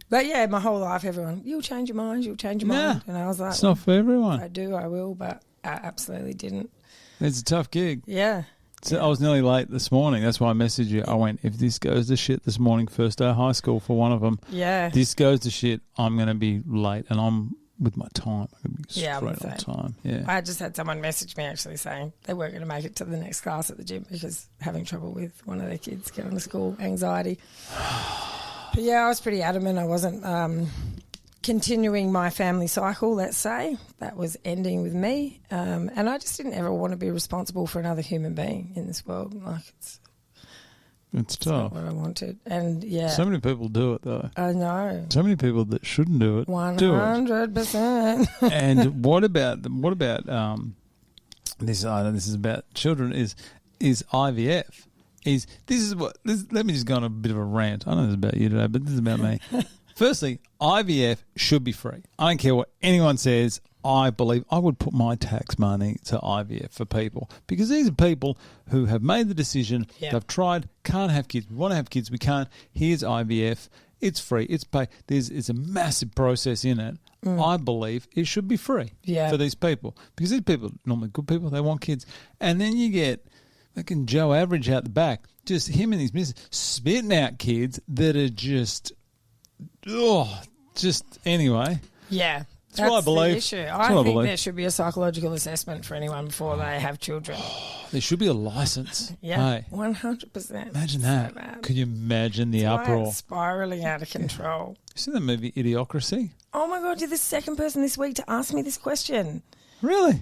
A: But yeah, my whole life, everyone, you'll change your mind,
B: Nah,
A: and I was like,
B: it's not for everyone.
A: I will, but I absolutely didn't.
B: It's a tough gig.
A: Yeah.
B: So I was nearly late this morning. That's why I messaged you. I went, if this goes to shit this morning, first day of high school for one of them, this goes to shit, I'm going to be late. And I'm with my time. I'm going to be straight on time. Yeah.
A: I just had someone message me actually saying they weren't going to make it to the next class at the gym because having trouble with one of their kids getting to school, anxiety. But yeah, I was pretty adamant. I wasn't continuing my family cycle, let's say. That was ending with me. And I just didn't ever want to be responsible for another human being in this world. Like
B: it's tough.
A: Not what I wanted. And yeah.
B: So many people do it though.
A: I know.
B: So many people that shouldn't do it
A: 100%.
B: And what about this? I know this is about children. Is IVF? Let me just go on a bit of a rant. I know this is about you today, but this is about me. Firstly, IVF should be free. I don't care what anyone says. I believe I would put my tax money to IVF for people because these are people who have made the decision. Yep. They've tried, can't have kids. We want to have kids. We can't. Here's IVF. It's free. It's paid. It's a massive process in it. I believe it should be free for these people because these people are normally good people. They want kids. And then you get fucking Joe Average out the back, just him and his missus spitting out kids that are just anyway.
A: Yeah.
B: That's what I believe.
A: The issue. I think there should be a psychological assessment for anyone before they have children.
B: There should be a license.
A: Yeah,
B: hey,
A: 100%.
B: Imagine that. So could you imagine the uproar?
A: It's spiraling out of control.
B: You seen that movie Idiocracy?
A: Oh my God, you're the second person this week to ask me this question.
B: Really?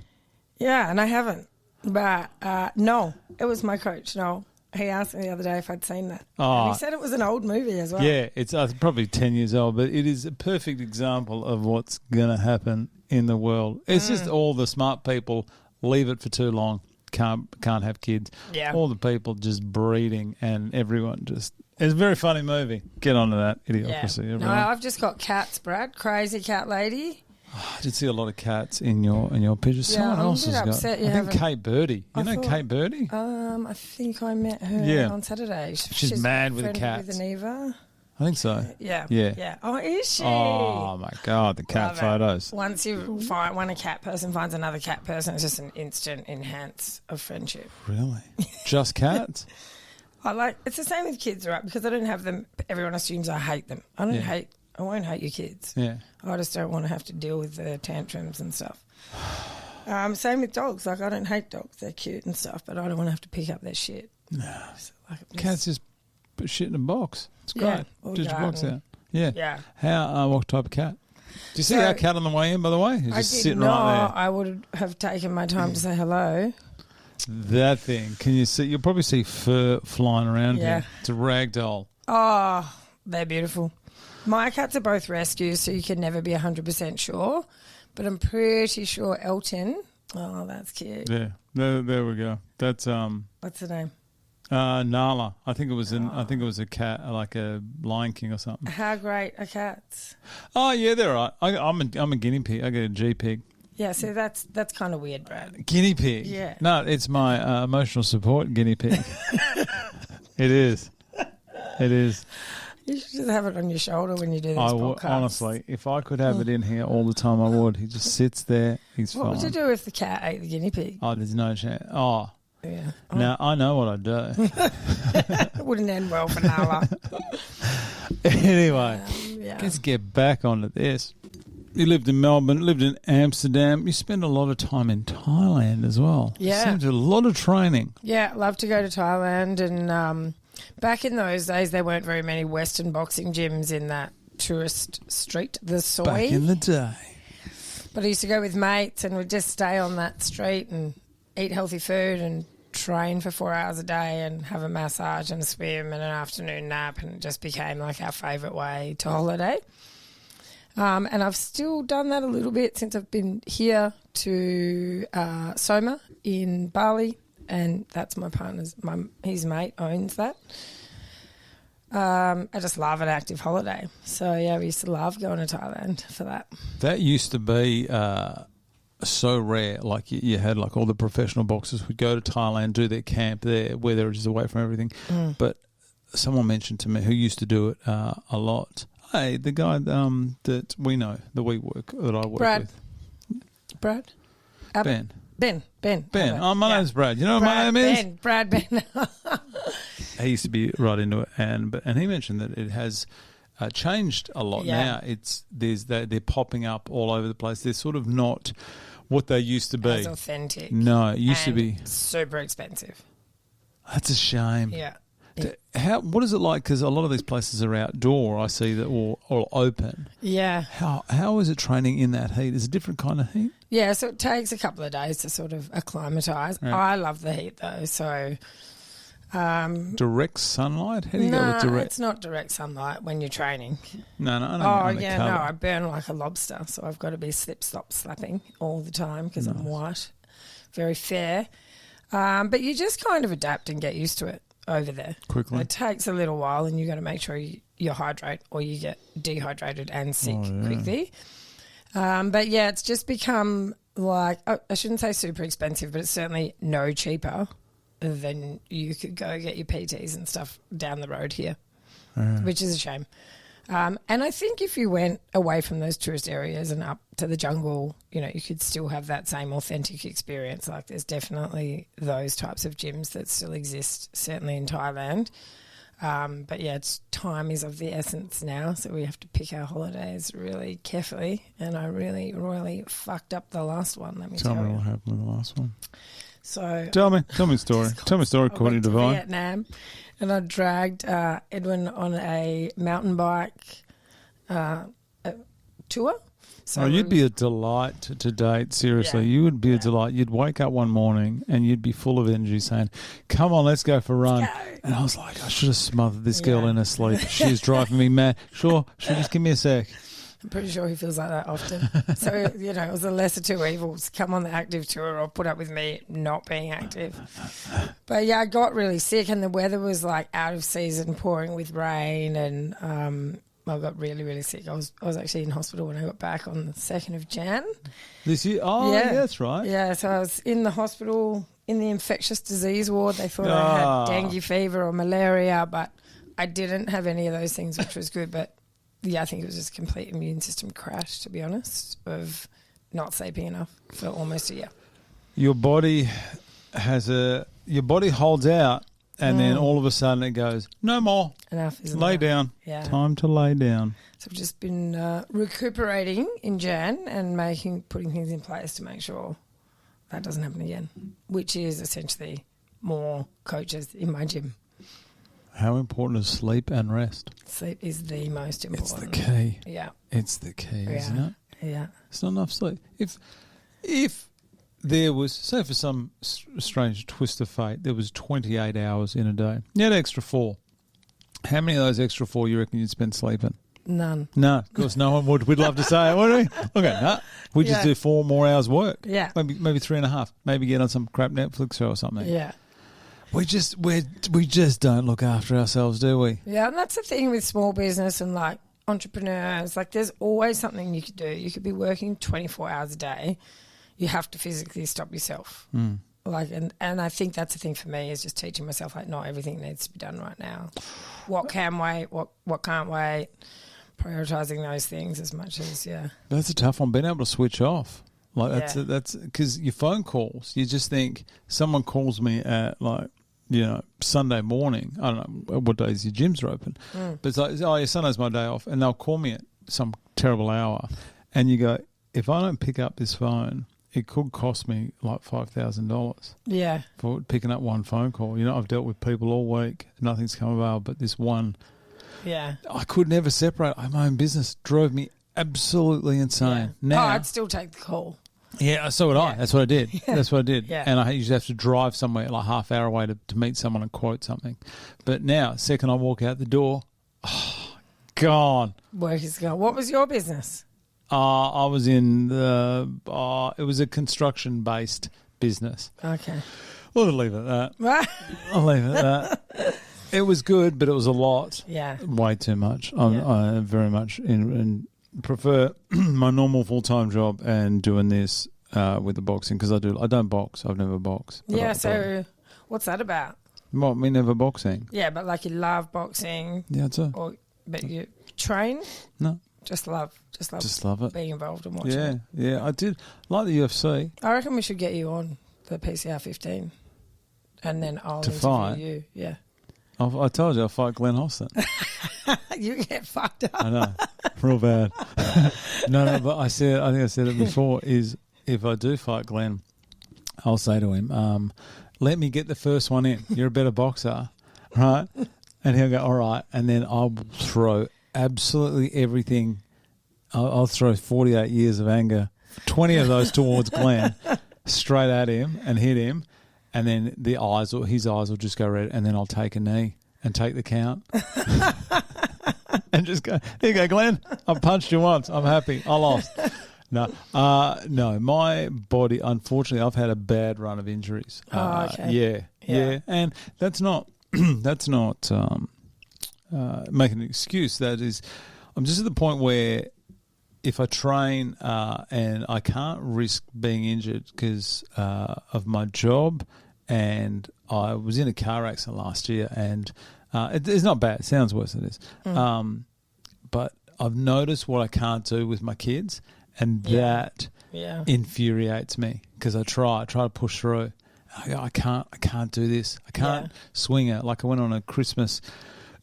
A: Yeah, and I haven't. But no, it was my coach, Noel. He asked me the other day if I'd seen that. Oh. And he said it was an old movie as well.
B: Yeah, it's probably 10 years old, but it is a perfect example of what's going to happen in the world. It's just all the smart people leave it for too long, can't have kids.
A: Yeah.
B: All the people just breeding and everyone just... It's a very funny movie. Get onto that, Idiocracy.
A: Yeah. No, I've just got cats, Brad. Crazy cat lady.
B: Oh, I did see a lot of cats in your pictures.
A: Yeah,
B: Someone else has got.
A: I
B: think Kate Birdie. You know Kate Birdie?
A: I think I met her on Saturday.
B: She's mad with the cats.
A: With Aniva.
B: I think so.
A: Yeah. Oh, is she?
B: Oh my God, the cat photos.
A: Once when a cat person finds another cat person, it's just an instant enhance of friendship.
B: Really? Just cats?
A: It's the same with kids, right? Because I don't have them. Everyone assumes I hate them. I won't hate your kids.
B: Yeah.
A: I just don't want to have to deal with the tantrums and stuff. Same with dogs. Like, I don't hate dogs. They're cute and stuff, but I don't want to have to pick up their shit.
B: No.
A: So, like,
B: Cats just put shit in a box. It's great.
A: Yeah,
B: Just your box out. Yeah.
A: Yeah.
B: How? What type of cat? Did you see our cat on the way in, by the way? He's just sitting right there.
A: I would have taken my time to say hello.
B: That thing. Can you see? You'll probably see fur flying around here. It's a rag doll.
A: Oh, they're beautiful. My cats are both rescues, so you can never be 100% sure. But I'm pretty sure Elton. Oh, that's cute.
B: Yeah. There we go. That's
A: What's the name?
B: Nala. I think it was a cat, like a Lion King or something.
A: How great are cats?
B: Oh yeah, they're right. I'm a guinea pig. I get a G pig.
A: Yeah, so that's kind of weird, Brad.
B: Guinea pig.
A: Yeah.
B: No, it's my emotional support guinea pig. It is. It is.
A: You should just have it on your shoulder when you do this podcast.
B: Honestly, if I could have it in here all the time, I would. He just sits there. He's fine.
A: What would you do if the cat ate the guinea pig?
B: Oh, there's no chance. Oh.
A: Yeah.
B: Now, I know what I'd do.
A: It wouldn't end well for Nala.
B: Anyway,
A: Yeah.
B: let's get back onto this. You lived in Melbourne, lived in Amsterdam. You spent a lot of time in Thailand as well.
A: Yeah.
B: Seems a lot of training.
A: Yeah, love to go to Thailand. And back in those days, there weren't very many Western boxing gyms in that tourist street, the Soy.
B: Back in the day.
A: But I used to go with mates and we'd just stay on that street and eat healthy food and train for 4 hours a day and have a massage and a swim and an afternoon nap, and it just became like our favourite way to holiday. And I've still done that a little bit since I've been here to Soma in Bali, and that's my partner's his mate owns that. I just love an active holiday. So, yeah, we used to love going to Thailand for that.
B: That used to be so rare. Like you had like all the professional boxers would go to Thailand, do their camp there, where they were just away from everything. But someone mentioned to me who used to do it a lot. Hey, the guy that we know, that I work with.
A: Brad?
B: Ben.
A: Ben.
B: Oh, my name's Brad. You know what my name is?
A: Brad Ben.
B: He used to be right into it, and he mentioned that it has changed a lot now. They're popping up all over the place. They're sort of not what they used to be.
A: As authentic.
B: No, it used to be
A: super expensive.
B: That's a shame.
A: Yeah.
B: What is it like? Because a lot of these places are outdoor. I see that, or open.
A: Yeah.
B: How is it training in that heat? Is it a different kind of heat?
A: Yeah, so it takes a couple of days to sort of acclimatise.
B: Right.
A: I love the heat though, so
B: direct sunlight? How do you go with direct?
A: It's not direct sunlight when you're training.
B: No, I don't
A: I burn like a lobster, so I've got to be slapping all the time because I'm white, very fair. But you just kind of adapt and get used to it over there.
B: Quickly.
A: It takes a little while, and you got to make sure you hydrate or you get dehydrated and sick quickly. But yeah, it's just become like, I shouldn't say super expensive, but it's certainly no cheaper than you could go get your PTs and stuff down the road here, which is a shame. And I think if you went away from those tourist areas and up to the jungle, you could still have that same authentic experience. Like there's definitely those types of gyms that still exist, certainly in Thailand. But yeah, time is of the essence now, so we have to pick our holidays really carefully. And I really, really fucked up the last one. Let me tell you.
B: Tell me what happened in the last one.
A: So
B: tell me a story. Tell me a story, Courtney Devine.
A: Vietnam, and I dragged Edwin on a mountain bike tour. So
B: you'd be a delight to date. Seriously, you would be a delight. You'd wake up one morning and you'd be full of energy, saying, "Come on, let's go for a run." And I was like, I should have smothered this girl in her sleep. She was driving me mad. Sure, just give me a sec.
A: I'm pretty sure he feels like that often. So, it was the lesser two evils. Come on the active tour or put up with me not being active. But, yeah, I got really sick and the weather was, like, out of season, pouring with rain, and I got really, really sick. I was actually in hospital when I got back on the 2nd of Jan.
B: This year? Oh, yeah, that's right.
A: Yeah, so I was in the hospital in the infectious disease ward. They thought I had dengue fever or malaria, but I didn't have any of those things, which was good, but... Yeah, I think it was just a complete immune system crash, to be honest, of not sleeping enough for almost a year.
B: Your body holds out, and then all of a sudden it goes, no more.
A: Enough, isn't
B: Lay
A: it?
B: down.
A: Yeah.
B: Time to lay down.
A: So I've just been recuperating in Jan and putting things in place to make sure that doesn't happen again, which is essentially more coaches in my gym.
B: How important is sleep and rest?
A: Sleep is the most important.
B: It's the key.
A: Yeah.
B: It's the key, isn't it?
A: Yeah.
B: It's not enough sleep. If there was, say for some strange twist of fate, there was 28 hours in a day. You had extra 4. How many of those extra 4 you reckon you'd spend sleeping?
A: None.
B: No, of course no one would. We'd love to say it, wouldn't we? Okay, no. We'd just do 4 more hours work.
A: Yeah.
B: Maybe 3.5. Maybe get on some crap Netflix show or something.
A: Yeah.
B: We just don't look after ourselves, do we?
A: Yeah, and that's the thing with small business and like entrepreneurs. Like, there's always something you could do. You could be working 24 hours a day. You have to physically stop yourself. Like, and I think that's the thing for me, is just teaching myself, like, not everything needs to be done right now. What can wait? What can't wait? Prioritising those things as much as
B: That's a tough one. Being able to switch off. Like that's because your phone calls. You just think someone calls me at Sunday morning. I don't know what days your gyms are open, but it's like, oh yeah, Sunday's my day off, and they'll call me at some terrible hour, and you go, if I don't pick up this phone, it could cost me like $5,000.
A: Yeah,
B: for picking up one phone call. I've dealt with people all week, nothing's come about, but this one.
A: Yeah,
B: I could never separate. My own business drove me absolutely insane.
A: Yeah.
B: Now,
A: I'd still take the call.
B: Yeah, so would I. That's what I did.
A: Yeah.
B: That's what I did.
A: Yeah.
B: And I usually have to drive somewhere like half hour away to meet someone and quote something. But now, second I walk out the door, gone.
A: Work is gone. What was your business?
B: I was in it was a construction-based business.
A: Okay.
B: We'll leave it at that.
A: Right.
B: I'll leave it at that. It was good, but it was a lot.
A: Yeah.
B: Way too much. I very much prefer my normal full-time job and doing this with the boxing, because I don't box. I've never boxed.
A: Yeah, so what's that about?
B: What, me never boxing?
A: Yeah, but like you love boxing.
B: Yeah, that's it.
A: But you train?
B: No.
A: Just love
B: it.
A: Being involved and watching it.
B: Yeah, I did. Like the UFC.
A: I reckon we should get you on the PCR 15 and then I'll interview
B: fight?
A: you. Yeah.
B: I told you I'll fight Glenn Hostin.
A: You get fucked up.
B: I know. Real bad. No, but I think I said it before, is if I do fight Glenn, I'll say to him, let me get the first one in. You're a better boxer, right? And he'll go, all right. And then I'll throw absolutely everything. I'll throw 48 years of anger, 20 of those towards Glenn, straight at him and hit him. And then his eyes will just go red, and then I'll take a knee and take the count. And just go, here you go, Glenn. I've punched you once. I'm happy. I lost. No, my body, unfortunately, I've had a bad run of injuries.
A: Okay.
B: Yeah. And that's not making an excuse. That is, I'm just at the point where if I train and I can't risk being injured because of my job, and I was in a car accident last year, and it's not bad. It sounds worse than it is. But I've noticed what I can't do with my kids, and that infuriates me, because I try to push through. I can't do this. I can't swing it. Like, I went on a Christmas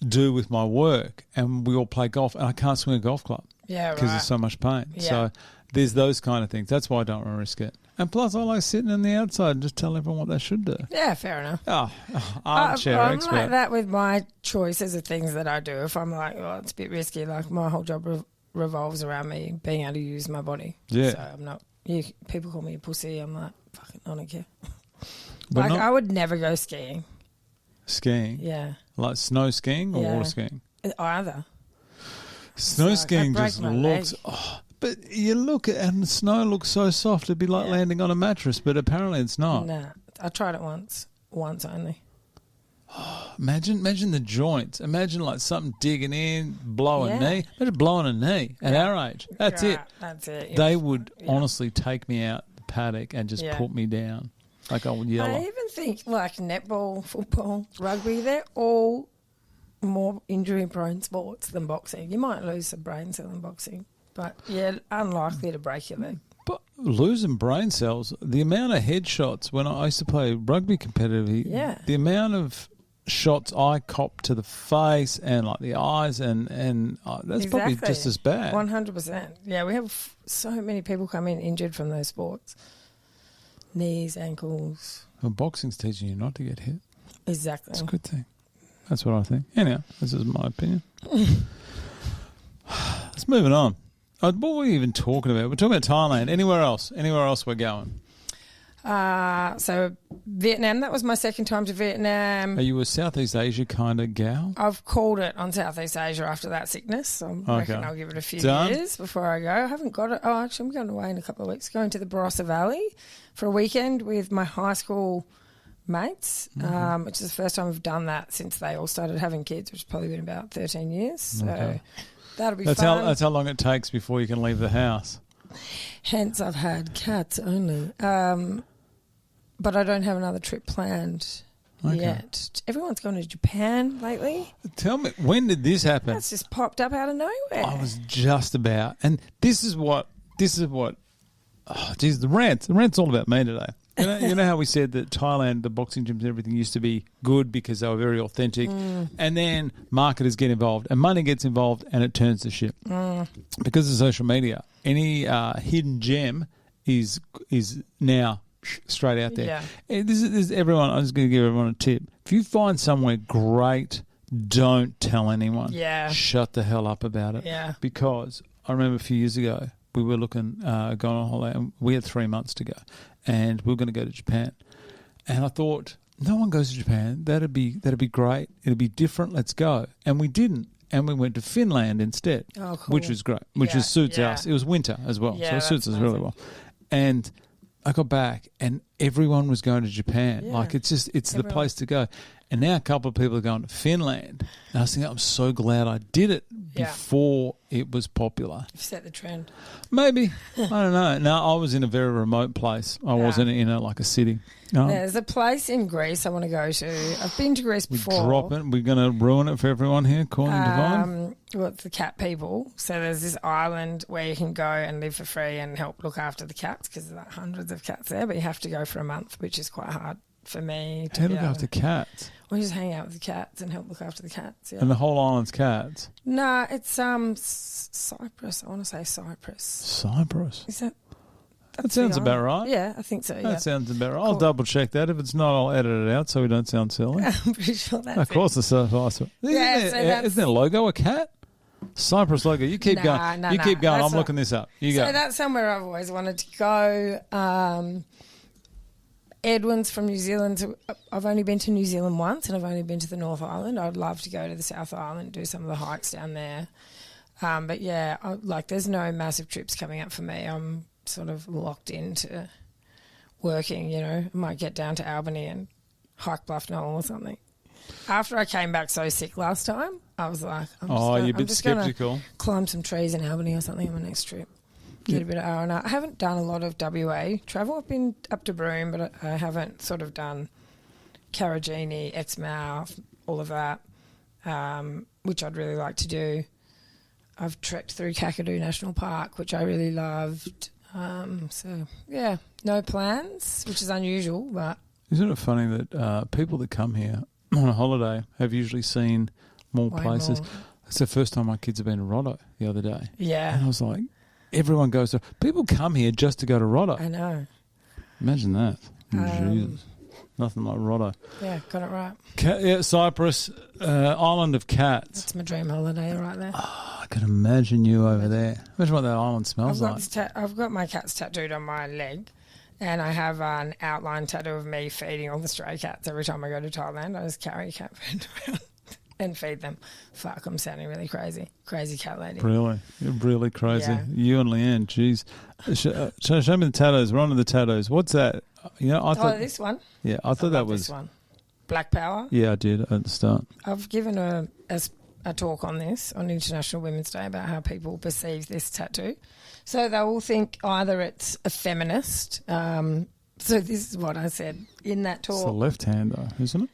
B: do with my work, and we all play golf, and I can't swing a golf club.
A: Yeah,
B: because
A: right.
B: there's so much pain.
A: Yeah.
B: So there's those kind of things. That's why I don't want to risk it. And plus, I like sitting on the outside and just tell everyone what they should do.
A: Yeah, fair enough.
B: Armchair expert.
A: I'm like that with my choices of things that I do. If I'm like, oh, it's a bit risky, like my whole job revolves around me being able to use my body.
B: Yeah.
A: So I'm not. People call me a pussy. I'm like, fucking, I don't care.
B: But
A: I would never go skiing.
B: Skiing?
A: Yeah.
B: Like snow skiing or water skiing?
A: Either.
B: Snow skiing just looks... but you look at, and the snow looks so soft, it'd be like landing on a mattress, but apparently it's not.
A: Nah, I tried it once only.
B: Imagine the joints. Imagine like something digging in, blow a knee. Imagine blowing a knee at our age. That's it.
A: That's it.
B: They would honestly take me out the paddock and just put me down. Like I would yell.
A: I even think like netball, football, rugby, they're all more injury-prone sports than boxing. You might lose some brain cell in boxing, but unlikely to break your leg.
B: But losing brain cells, the amount of headshots when I used to play rugby competitively, the amount of shots I copped to the face and like the eyes, and that's probably just as bad.
A: 100%. Yeah, we have so many people come in injured from those sports. knees, ankles.
B: Well, boxing's teaching you not to get hit.
A: Exactly.
B: It's a good thing. That's what I think. Anyhow, this is my opinion. Let's move it on. What were we even talking about? We're talking about Thailand. Anywhere else? Anywhere else we're going?
A: So Vietnam, that was my second time to Vietnam.
B: Are you a Southeast Asia kind of gal?
A: I've called it on Southeast Asia after that sickness. So I reckon I'll give it a few years before I go. I haven't got it. Oh, actually, I'm going away in a couple of weeks. Going to the Barossa Valley for a weekend with my high school mates, which is the first time I've done that since they all started having kids, which has probably been about 13 years. So that'll be fun.
B: That's how long it takes before you can leave the house.
A: Hence, I've had cats only. But I don't have another trip planned yet. Everyone's gone to Japan lately.
B: Tell me, when did this happen?
A: That's just popped up out of nowhere.
B: I was just about, and this is what, oh, geez, the rant's all about me today. You know how we said that Thailand, the boxing gyms and everything used to be good because they were very authentic, and then marketers get involved and money gets involved and it turns to shit. Because of social media, any hidden gem is now straight out there. Yeah. This is everyone. I'm just going to give everyone a tip. If you find somewhere great, don't tell anyone.
A: Yeah.
B: Shut the hell up about it.
A: Yeah.
B: Because I remember a few years ago, we were looking, going on holiday, and we had 3 months to go, and we were going to go to Japan. And I thought, no one goes to Japan. That'd be great. It'd be different. Let's go. And we didn't. And we went to Finland instead, which was great, which suits us. It was winter as well, so it suits us really well. And I got back and everyone was going to Japan. Yeah. Like it's the place to go. And now a couple of people are going to Finland. And I was thinking, I'm so glad I did it before it was popular.
A: You've set the trend.
B: Maybe. I don't know. No, I was in a very remote place. I wasn't in like a city.
A: There's a place in Greece I want to go to. I've been to Greece before.
B: We're going to ruin it for everyone here, Courtney Devine.
A: Well, it's the cat people. So there's this island where you can go and live for free and help look after the cats because there's like hundreds of cats there, but you have to go for a month, which is quite hard for me.
B: How to look after cats?
A: We just hang out with the cats and help look after the cats. Yeah.
B: And the whole island's cats?
A: No, it's Cyprus. I want to say Cyprus.
B: Cyprus?
A: Is that?
B: That sounds about right.
A: Yeah, I think so. Yeah.
B: That sounds about right. I'll double check that. If it's not, I'll edit it out so we don't sound silly.
A: I'm pretty sure that's
B: Of course, it's Cyprus. Isn't their logo a cat? Cyprus logo. You keep going. You keep going. I'm looking this up. You go.
A: So that's somewhere I've always wanted to go. Edwin's from New Zealand. So I've only been to New Zealand once, and I've only been to the North Island. I'd love to go to the South Island, do some of the hikes down there. But yeah, there's no massive trips coming up for me. I'm sort of locked into working, I might get down to Albany and hike Bluff Knoll or something. After I came back so sick last time, I was like,
B: you're a bit sceptical.
A: Climb some trees in Albany or something on my next trip. Get a bit of R&R. I haven't done a lot of WA travel. I've been up to Broome, but I haven't sort of done Karajini, Exmouth, all of that, which I'd really like to do. I've trekked through Kakadu National Park, which I really loved. So, yeah, no plans, which is unusual. But
B: isn't it funny that people that come here on a holiday have usually seen more places? It's the first time my kids have been to Roto the other day.
A: Yeah.
B: And I was like, everyone goes to... People come here just to go to Roto.
A: I know.
B: Imagine that. Jesus. Nothing like Roto.
A: Yeah, got it
B: Yeah,
A: right.
B: Cyprus, island of cats.
A: That's my dream holiday right there.
B: Oh, I can imagine you over there. Imagine what that island smells like.
A: I've got my cats tattooed on my leg, and I have an outline tattoo of me feeding all the stray cats every time I go to Thailand. I just carry cat food around and feed them. Fuck, I'm sounding really crazy. Crazy cat lady.
B: Really? You're really crazy.
A: Yeah.
B: You and Leanne, jeez. Show me the tattoos. We're on to the tattoos. What's that? I thought
A: this one.
B: Yeah, I thought that was
A: this one. Black Power.
B: Yeah, I did at the start.
A: I've given a talk on this on International Women's Day about how people perceive this tattoo. So they will think either it's a feminist. So this is what I said in that talk.
B: It's the left hand, though, isn't it?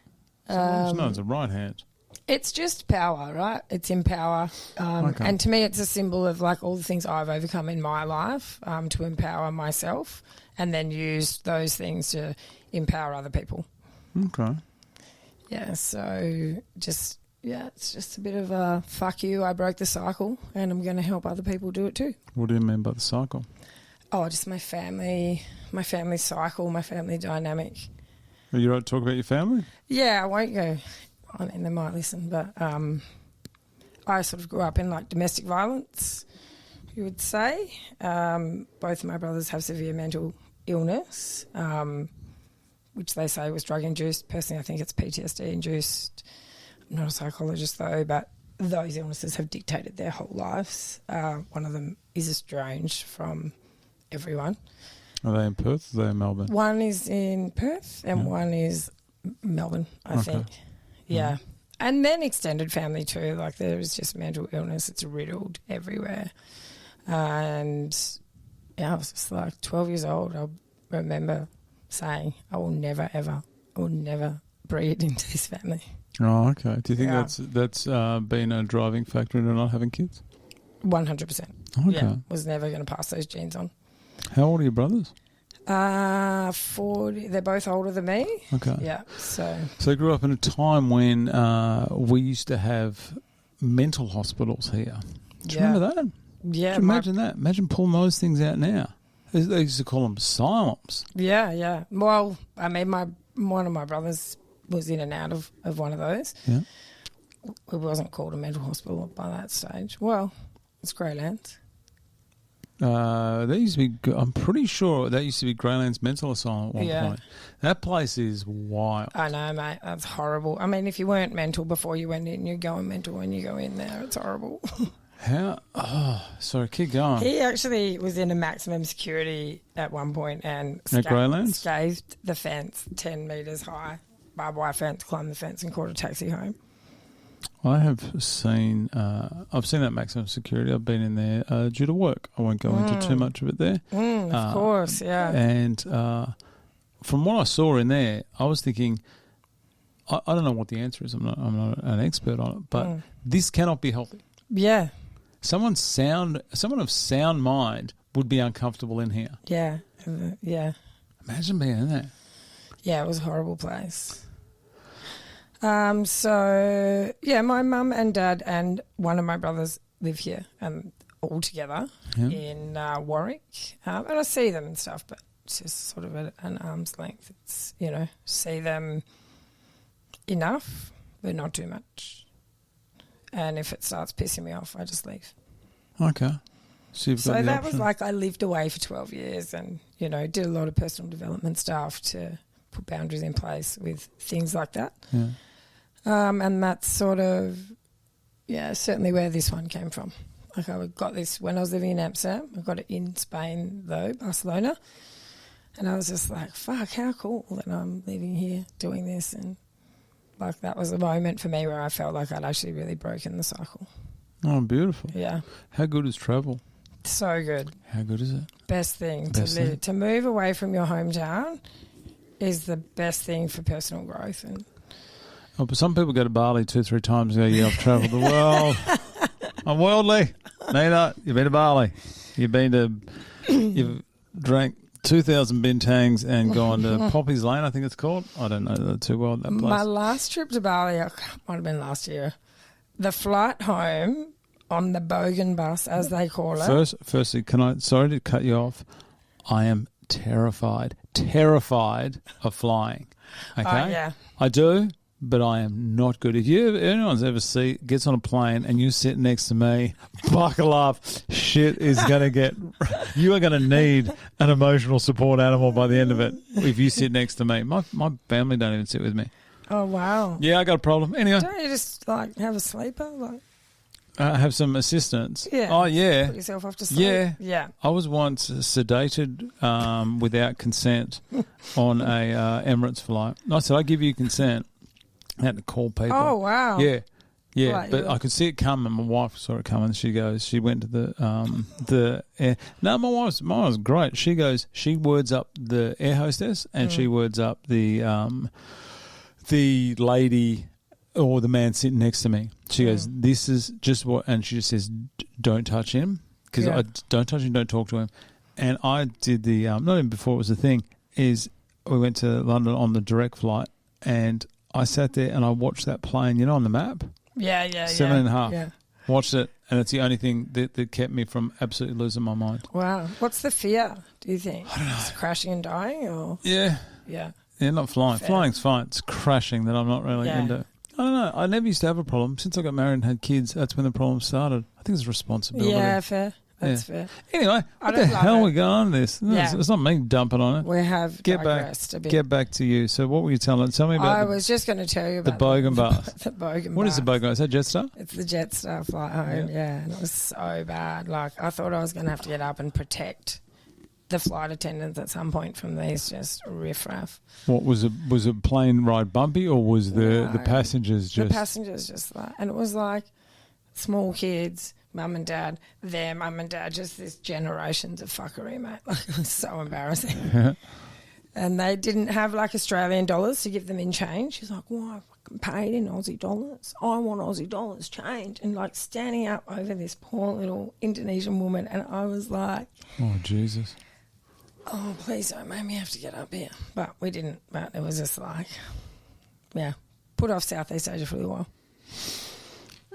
B: No, it's a right hand.
A: It's just power, right? It's in power. Okay. And to me, it's a symbol of like all the things I've overcome in my life to empower myself and then use those things to empower other people.
B: Okay.
A: Yeah, so it's just a bit of a fuck you, I broke the cycle and I'm going to help other people do it too.
B: What do you mean by the cycle?
A: Oh, just my family cycle, my family dynamic.
B: Are you right to talk about your family?
A: Yeah, I won't go on, and they might listen, but I sort of grew up in like domestic violence, you would say. Both of my brothers have severe mental illness, which they say was drug-induced. Personally, I think it's PTSD-induced. I'm not a psychologist, though, but those illnesses have dictated their whole lives. One of them is estranged from everyone.
B: Are they in Perth or are they in Melbourne?
A: One is in Perth and one is Melbourne, I think. Yeah. And then extended family too. Like there is just mental illness. It's riddled everywhere. And yeah, I was just like 12 years old. I remember saying, I will never breed into this family.
B: Oh, okay. Do you think that's been a driving factor into not having kids?
A: 100%.
B: Okay.
A: Yeah, was never going to pass those genes on.
B: How old are your brothers?
A: 40. They're both older than me.
B: Okay.
A: Yeah. So
B: you grew up in a time when we used to have mental hospitals here. Do you remember that?
A: Yeah.
B: Imagine that. Imagine pulling those things out now. They used to call them asylums.
A: Yeah, yeah. Well, I mean, one of my brothers was in and out of one of those.
B: Yeah.
A: It wasn't called a mental hospital by that stage. Well, it's Greylands.
B: That used to be. I'm pretty sure that used to be Greylands Mental Asylum at one point. That place is wild.
A: I know, mate. That's horrible. I mean, if you weren't mental before you went in, you're going mental when you go in there. It's horrible.
B: How? Oh, sorry. Keep going.
A: He actually was in a maximum security at one point and scathed the fence 10 metres high, barbed wire fence, climbed the fence and caught a taxi home.
B: I have seen. I've seen that maximum security. I've been in there due to work. I won't go into too much of it there.
A: Of course, yeah.
B: And from what I saw in there, I was thinking, I don't know what the answer is. I'm not an expert on it, but this cannot be healthy.
A: Yeah.
B: Someone of sound mind would be uncomfortable in here.
A: Yeah, yeah.
B: Imagine being in there.
A: Yeah, it was a horrible place. So, yeah, my mum and dad and one of my brothers live here all together in Warwick. And I see them and stuff, but it's just sort of at an arm's length. It's, see them enough, but not too much. And if it starts pissing me off, I just leave.
B: Okay. So
A: that was like I lived away for 12 years and, did a lot of personal development stuff to put boundaries in place with things like that.
B: Yeah.
A: And that's sort of, certainly where this one came from. Like I got this when I was living in Amsterdam. I got it in Spain, though, Barcelona. And I was just like, fuck, how cool that I'm living here doing this. And like that was a moment for me where I felt like I'd actually really broken the cycle.
B: Oh, beautiful.
A: Yeah.
B: How good is travel?
A: So good.
B: How good is it?
A: Best thing to live. To move away from your hometown is the best thing for personal growth. And
B: but some people go to Bali 2-3 times and go, yeah, I've travelled the world. I'm worldly. Nina, you've been to Bali. You've drank 2,000 bintangs and gone to Poppy's Lane, I think it's called. I don't know that too well, that place.
A: My last trip to Bali, might have been last year. The flight home on the Bogan bus, as they call it.
B: Firstly, sorry to cut you off. I am terrified of flying. Okay?
A: Oh, yeah.
B: I do, but I am not good. If anyone's ever gets on a plane and you sit next to me, buckle up. Shit is going to get... You are going to need an emotional support animal by the end of it if you sit next to me. My family don't even sit with me.
A: Oh, wow.
B: Yeah, I got a problem. Anyway.
A: Don't you just, have a sleeper?
B: Have some assistance.
A: Yeah.
B: Oh, yeah.
A: Put yourself off to sleep.
B: Yeah.
A: Yeah.
B: I was once sedated without consent on a Emirates flight. I said, I give you consent. I had to call people.
A: Oh, wow.
B: Yeah. Yeah,
A: Right,
B: but I could see it coming. My wife saw it coming. She went to the air. No, my wife's great. She words up the air hostess and she words up the lady or the man sitting next to me. She goes, this is just what, and she just says, don't touch him, because I don't touch him, don't talk to him. And I did the, not even before it was a thing, is we went to London on the direct flight and I sat there and I watched that plane, on the map.
A: Yeah.
B: 7.5.
A: Yeah.
B: Watched it And it's the only thing that kept me from absolutely losing my mind.
A: Wow. What's the fear, do you think?
B: I don't know.
A: Is it crashing and dying or?
B: Yeah.
A: Yeah.
B: Yeah, not flying.
A: Fair.
B: Flying's fine. It's crashing that I'm not really into. I don't know. I never used to have a problem. Since I got married and had kids, that's when the problem started. I think it's responsibility.
A: Yeah, fair. That's fair.
B: Anyway, what the hell are we going on this?
A: Yeah.
B: It's not me dumping on it.
A: We have digressed a bit.
B: Get back to you. So what were you telling? Tell me about
A: I was just going to tell you about
B: the Bogan Bath.
A: The Bogan
B: What
A: Bath.
B: is the Bogan Bath? Is that Jetstar?
A: It's the Jetstar flight home, yeah. And it was so bad. Like, I thought I was going to have to get up and protect the flight attendants at some point from these just riffraff.
B: What was it? Was a plane ride bumpy, or was the passengers just?
A: The passengers just like, and it was like small kids, mum and dad, their mum and dad, just this generations of fuckery, mate. Like, it was so embarrassing. And they didn't have like Australian dollars to give them in change. She's like, well, I fucking paid in Aussie dollars. I want Aussie dollars change. And like standing up over this poor little Indonesian woman, and I was like,
B: oh Jesus.
A: Oh, please don't make me have to get up here. But we didn't. But it was just like, yeah, put off Southeast Asia for a while.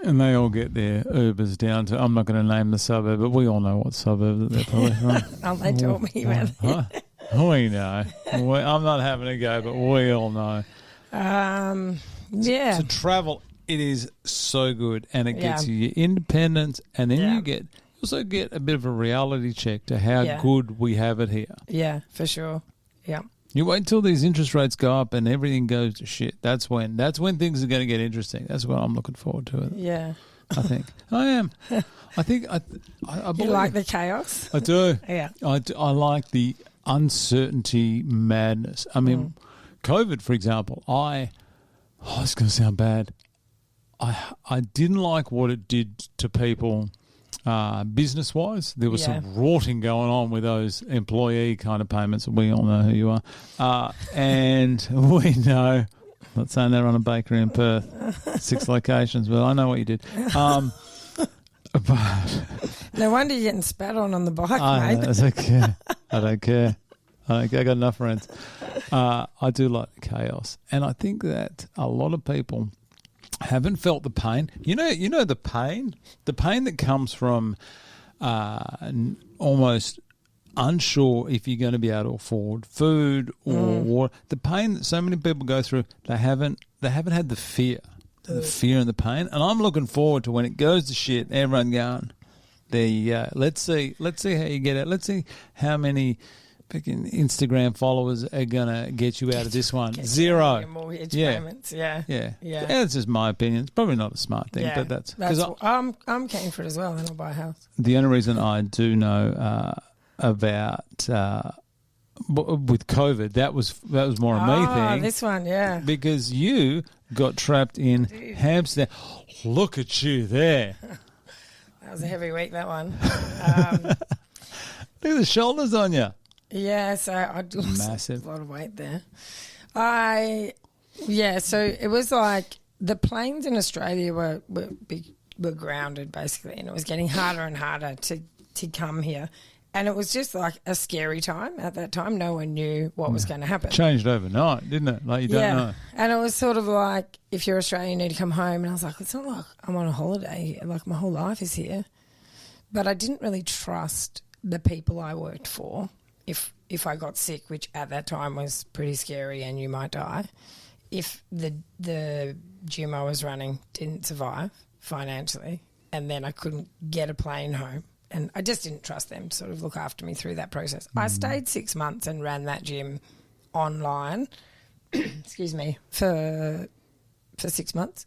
B: And they all get their Ubers down to, I'm not going to name the suburb, but we all know what suburb that they're probably from.
A: They told me about it.
B: We know. I'm not having a go, but we all know.
A: Yeah.
B: To travel, it is so good, and it gets you your independence, and then you also get a bit of a reality check to how good we have it here.
A: Yeah, for sure. Yeah.
B: You wait until these interest rates go up and everything goes to shit. That's when things are going to get interesting. That's what I'm looking forward to.
A: Yeah.
B: I think I am. I think I
A: You like the chaos?
B: I do.
A: Yeah.
B: I like the uncertainty madness. I mean, COVID, for example. It's going to sound bad. I didn't like what it did to people. Business-wise, there was some rorting going on with those employee kind of payments. We all know who you are. And we know, I'm not saying they're on a bakery in Perth, 6 locations, but I know what you did. But
A: no wonder you're getting spat on the bike, mate.
B: I don't care. I got enough friends. I do like the chaos. And I think that a lot of people haven't felt the pain. You know the pain that comes from almost unsure if you're going to be able to afford food or water. The pain that so many people go through, they haven't had the fear and the pain. And I'm looking forward to when it goes to shit. Everyone going, there you go. Let's see how you get it. Let's see how many freaking Instagram followers are gonna get you out of this one. 0.
A: Your mortgage payments. Yeah.
B: That's just my opinion. It's probably not a smart thing, but that's because
A: I'm keen for it as well. Then I'll buy a house.
B: The only reason I do know about with COVID, that was more a me thing.
A: This one,
B: because you got trapped in Amsterdam. Look at you there.
A: That was a heavy week. That one.
B: Look at the shoulders on you.
A: Yeah, so I lost a lot of weight there. So it was like the planes in Australia were grounded basically, and it was getting harder and harder to come here. And it was just like a scary time at that time. No one knew what was going to happen.
B: Changed overnight, didn't it? Like you don't know.
A: And it was sort of like, if you're Australian, you need to come home. And I was like, it's not like I'm on a holiday here. Like my whole life is here. But I didn't really trust the people I worked for. If I got sick, which at that time was pretty scary and you might die, if the gym I was running didn't survive financially, and then I couldn't get a plane home, and I just didn't trust them to sort of look after me through that process. I stayed 6 months and ran that gym online, excuse me, for 6 months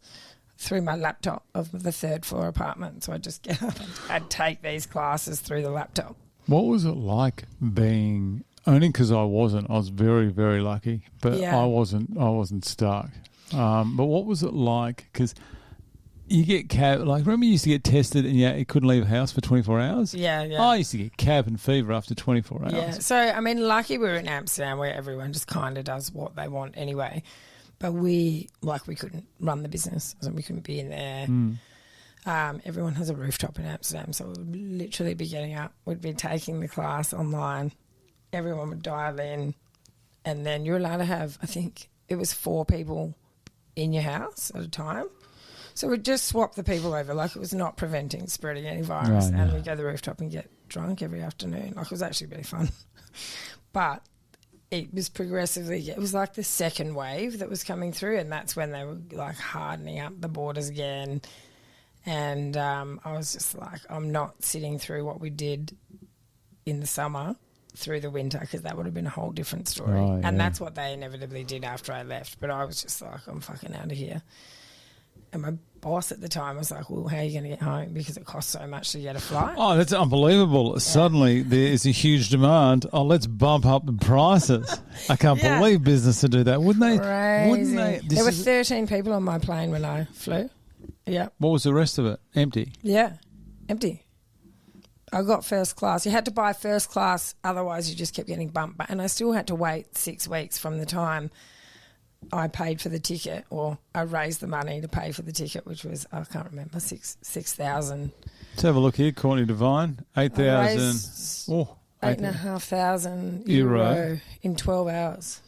A: through my laptop of the 3rd floor apartment. So I'd just get up and I'd take these classes through the laptop.
B: What was it like being, only because I was very, very lucky, but I wasn't stuck. But what was it like? Because you get remember you used to get tested and you couldn't leave the house for 24 hours?
A: Yeah.
B: I used to get cabin fever after 24 hours.
A: Yeah, so, I mean, lucky we were in Amsterdam where everyone just kind of does what they want anyway. But we couldn't run the business, so we couldn't be in there. Everyone has a rooftop in Amsterdam, so we'd literally be getting up. We'd be taking the class online. Everyone would dial in, and then you're allowed to have, I think it was 4 people in your house at a time. So we'd just swap the people over. Like, it was not preventing spreading any virus.
B: Right,
A: and
B: yeah.
A: we'd go to the rooftop and get drunk every afternoon. Like, it was actually really fun. But it was progressively, it was like the second wave that was coming through, and that's when they were, like, hardening up the borders again. And I was just like, I'm not sitting through what we did in the summer through the winter, because that would have been a whole different story.
B: Right,
A: and
B: yeah.
A: that's what they inevitably did after I left. But I was just like, I'm fucking out of here. And my boss at the time was like, well, how are you going to get home? Because it costs so much to get a flight.
B: Oh, that's unbelievable. Yeah. Suddenly there is a huge demand. Oh, let's bump up the prices. I can't believe business to do that. Wouldn't they?
A: Crazy.
B: Wouldn't they?
A: There were 13 people on my plane when I flew. Yeah.
B: What was the rest of it? Empty?
A: Yeah, empty. I got first class. You had to buy first class, otherwise you just kept getting bumped. And I still had to wait 6 weeks from the time I paid for the ticket, or I raised the money to pay for the ticket, which was, I can't remember, 6,000.
B: Let's have a look here. Courtney Devine, 8,000. Oh,
A: 8,500 euro in 12 hours.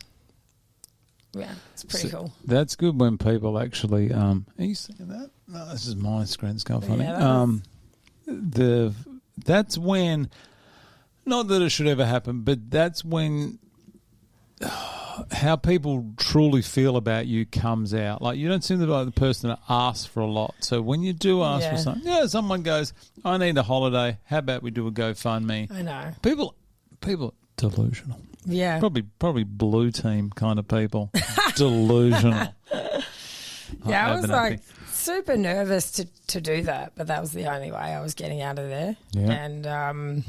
A: Yeah, it's pretty cool.
B: That's good when people actually. Are you seeing that? No, this is my screen. It's kind of funny.
A: Yeah,
B: that's when. Not that it should ever happen, but that's when how people truly feel about you comes out. Like, you don't seem to be like the person that asks for a lot. So when you do ask for something, someone goes, "I need a holiday. How about we do a GoFundMe?"
A: I know.
B: People delusional.
A: Yeah.
B: Probably blue team kind of people. Delusional.
A: Yeah, I was like super nervous to do that, but that was the only way I was getting out of there.
B: Yeah.
A: And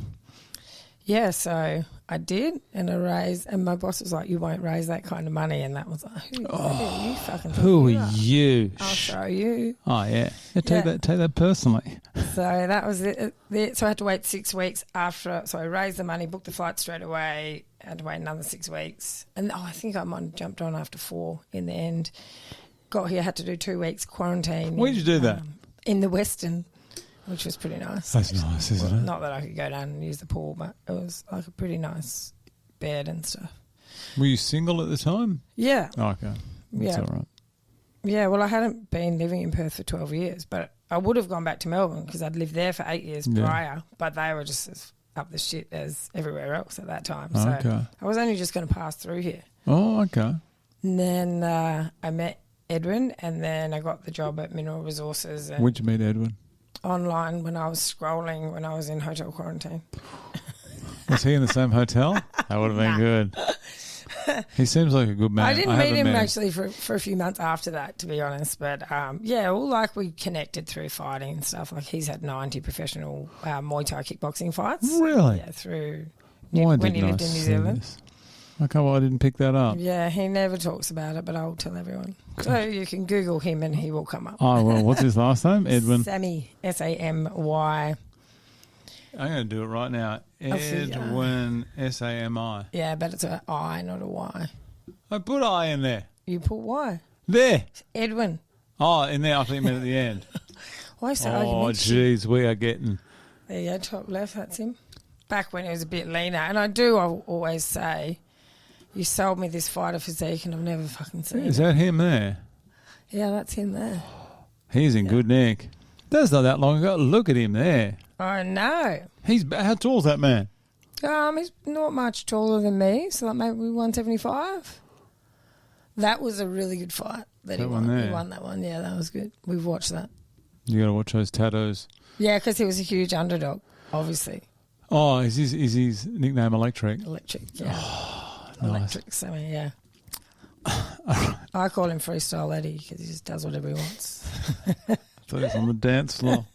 A: so I did, and I raised, and my boss was like, "You won't raise that kind of money," and that was like, "Who are you fucking?
B: Who are you?
A: I'll show you."
B: Oh yeah, take that personally.
A: So that was it. So I had to wait 6 weeks after. So I raised the money, booked the flight straight away. Had to wait another 6 weeks, and I think I might have jumped on after 4 in the end. Got here, had to do 2 weeks quarantine.
B: Where'd you do that?
A: In the Western, which was pretty nice.
B: That's nice, isn't it?
A: Not that I could go down and use the pool, but it was like a pretty nice bed and stuff.
B: Were you single at the time?
A: Yeah.
B: Oh, okay. That's all right.
A: Yeah, well, I hadn't been living in Perth for 12 years, but I would have gone back to Melbourne because I'd lived there for 8 years prior, but they were just as up the shit as everywhere else at that time. So I was only just going to pass through here.
B: Oh, okay.
A: And then I met Edwin, and then I got the job at Mineral Resources. And
B: where'd you meet Edwin?
A: Online, when I was scrolling, when I was in hotel quarantine.
B: Was he in the same hotel? That would have been good. He seems like a good man.
A: I didn't meet him actually for a few months after that, to be honest. But we connected through fighting and stuff. Like, he's had 90 professional Muay Thai kickboxing fights.
B: Really?
A: Yeah, through
B: when
A: he lived in New Zealand.
B: Okay, well, I didn't pick that up.
A: Yeah, he never talks about it, but I'll tell everyone. So you can Google him and he will come up.
B: Oh, well, what's his last name? Edwin?
A: Sammy, S-A-M-Y.
B: I'm going to do it right now. Edwin, S-A-M-I.
A: Yeah, but it's an I, not a Y.
B: I put I in there.
A: You put Y.
B: There.
A: Edwin.
B: Oh, in there. I thought you meant at the end.
A: Why so
B: jeez, we are getting...
A: There you go, top left, that's him. Back when he was a bit leaner. And I'll always say, you sold me this fighter physique and I've never fucking seen it.
B: Is that him there?
A: Yeah, that's him there.
B: He's in good nick. That's not that long ago. Look at him there.
A: I know.
B: How tall is that man?
A: He's not much taller than me, so like maybe 175. That was a really good fight that he won. He won that one. Yeah, that was good. We've watched that.
B: You got to watch those tattoos.
A: Yeah, because he was a huge underdog, obviously.
B: Oh, is his nickname Electric?
A: Electric, yeah.
B: Oh, nice.
A: Electric, so yeah. I call him Freestyle Eddie because he just does whatever he wants.
B: So he's on the dance floor.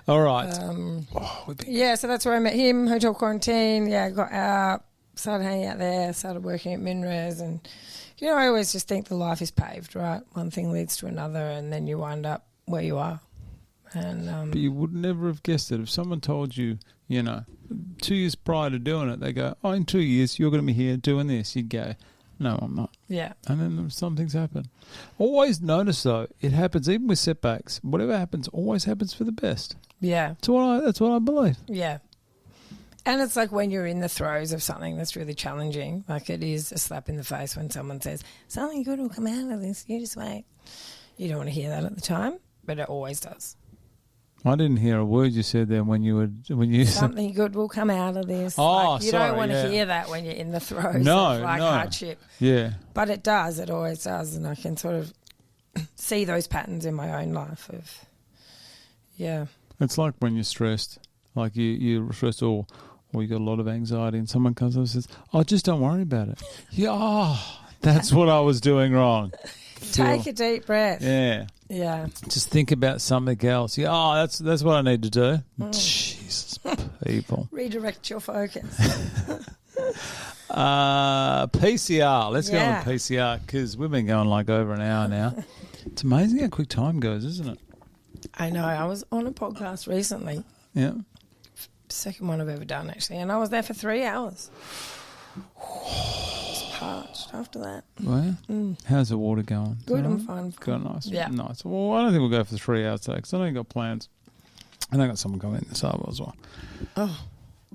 B: All right.
A: So that's where I met him, hotel quarantine. Yeah, got out, started hanging out there, started working at MinRes. And, I always just think the life is paved, right? One thing leads to another and then you wind up where you are. And
B: but you would never have guessed it. If someone told you, 2 years prior to doing it, they go, "Oh, in 2 years you're going to be here doing this." You'd go, "No, I'm not."
A: Yeah.
B: And then some things happen. Always notice though, it happens even with setbacks. Whatever happens, always happens for the best.
A: Yeah.
B: That's what I believe.
A: Yeah. And it's like when you're in the throes of something that's really challenging, like it is a slap in the face when someone says, "Something good will come out of this. You just wait." You don't want to hear that at the time, but it always does.
B: I didn't hear a word you said there when you
A: Something good will come out of this.
B: Oh,
A: you don't want to hear that when you're in the throes of hardship.
B: Yeah.
A: But it does. It always does. And I can sort of see those patterns in my own life of, yeah.
B: It's like when you're stressed, like you're stressed or you got a lot of anxiety and someone comes up and says, oh, just don't worry about it. Yeah, that's what I was doing wrong.
A: Take a deep breath.
B: Yeah.
A: Yeah.
B: Just think about something else. Yeah, that's what I need to do. Jesus, people.
A: Redirect your focus.
B: PCR. Let's go on PCR because we've been going like over an hour now. It's amazing how quick time goes, isn't it?
A: I know. I was on a podcast recently.
B: Yeah.
A: Second one I've ever done, actually. And I was there for 3 hours. Just parched after that.
B: Well, how's the water going?
A: Good, I'm fine.
B: Good, nice.
A: Yeah.
B: Nice. Well, I don't think we'll go for 3 hours today because I know you got plans. And I got someone coming in this hour as well.
A: Oh.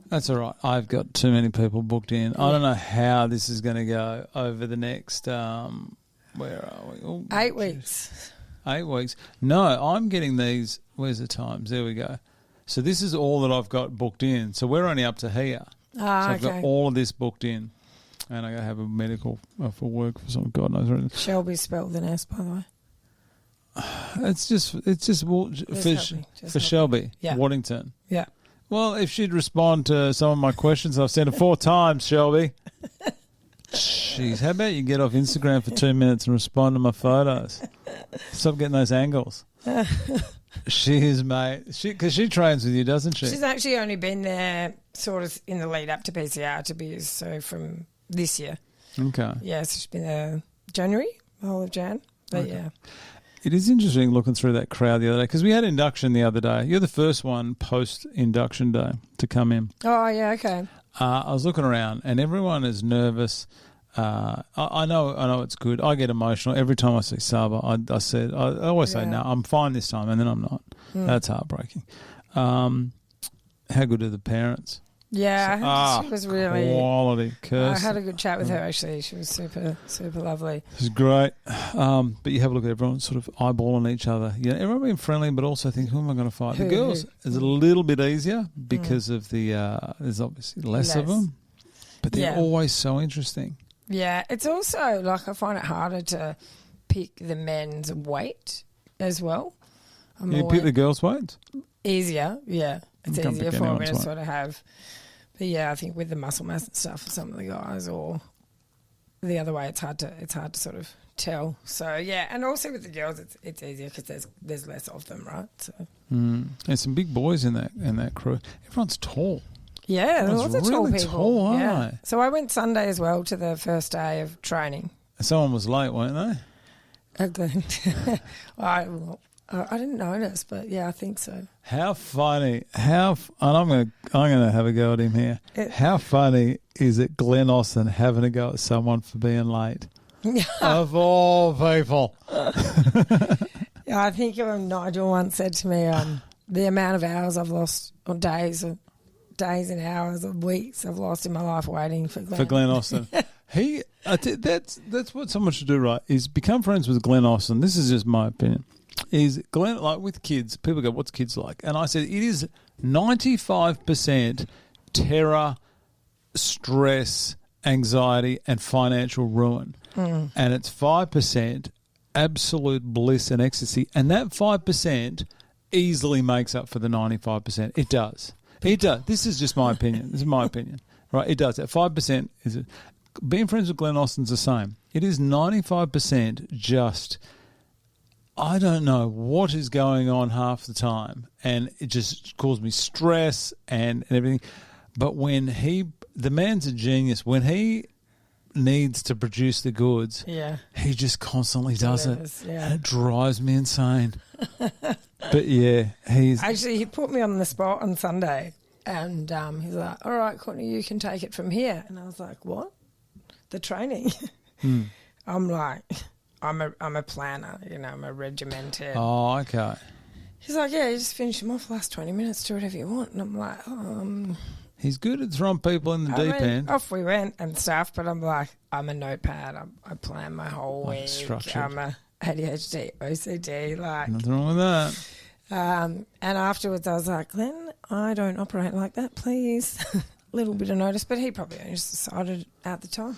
B: That's all right. I've got too many people booked in. I don't know how this is going to go over the next, where are we? Oh,
A: 8 weeks.
B: 8 weeks. No, I'm getting these. Where's the times? There we go. So this is all that I've got booked in. So we're only up to here. So I've got all of this booked in. And I got to have a medical for work for some God knows what.
A: Shelby spelled with an S, by the way.
B: It's just for Shelby,
A: yeah.
B: Waddington.
A: Yeah.
B: Well, if she'd respond to some of my questions, I've sent her 4 times, Shelby. Jeez, how about you get off Instagram for 2 minutes and respond to my photos? Stop getting those angles. She is, mate. Because she trains with you, doesn't she?
A: She's actually only been there sort of in the lead up to PCR, to be so from this year.
B: Okay.
A: Yeah, so she's been there January, the whole of Jan. But
B: okay.
A: Yeah.
B: It is interesting looking through that crowd the other day because we had induction the other day. You're the first one post-induction day to come in.
A: Oh, yeah, okay.
B: I was looking around and everyone is nervous. I know it's good. I get emotional every time I see Saba. I always say, no, I'm fine this time, and then I'm not. That's heartbreaking. How good are the parents?
A: Yeah, she was really
B: quality.
A: I had a good chat with her actually. She was super, super lovely.
B: It was great. But you have a look at everyone sort of eyeballing each other. You know, everyone being friendly, but also thinking, who am I going to fight? The girls is a little bit easier because of the there's obviously less of them, but they're always so interesting.
A: Yeah, it's also like I find it harder to pick the men's weight as well.
B: You pick the girls' weight?
A: Easier, yeah. It's easier for me to sort of have. But yeah, I think with the muscle mass and stuff for some of the guys, or the other way, it's hard to sort of tell. So yeah, and also with the girls, it's easier because there's less of them, right? So
B: there's some big boys in that crew. Everyone's tall.
A: Yeah, there's lots of tall people.
B: Tall, aren't they?
A: So I went Sunday as well to the first day of training.
B: Someone was late, weren't
A: they? I didn't notice, but yeah, I think so.
B: How funny! And I'm gonna have a go at him here. How funny is it, Glenn Austin having a go at someone for being late? Of all people.
A: Yeah, I think Nigel once said to me, the amount of hours I've lost, or days and hours or weeks I've lost in my life waiting for Glenn
B: Austin. That's what someone should do, right? Is become friends with Glenn Austin. This is just my opinion. Is Glenn, like with kids, people go, what's kids like? And I said, it is 95% terror, stress, anxiety, and financial ruin. And it's 5% absolute bliss and ecstasy. And that 5% easily makes up for the 95%. It does. It does. This is just my opinion. This is my opinion. Right? It does. That 5% is it. Being friends with Glenn Austin's the same. It is 95% just, I don't know what is going on half the time, and it just caused me stress and everything. But when the man's a genius. When he needs to produce the goods, he just constantly does it. Yeah. And it drives me insane. But yeah,
A: he put me on the spot on Sunday, and he's like, "All right, Courtney, you can take it from here." And I was like, "What? The training?" I'm like, I'm a planner, I'm a regimented.
B: Oh, okay.
A: He's like, "Yeah, you just finish them off the last 20 minutes, do whatever you want." And I'm like,
B: He's good at throwing people in the deep end.
A: Off we went and stuff, but I'm like, I'm a notepad. I plan my whole week.
B: Structured.
A: ADHD, OCD, like.
B: Nothing wrong with that.
A: And afterwards I was like, Glenn, I don't operate like that, please. A little bit of notice, but he probably only just decided at the time.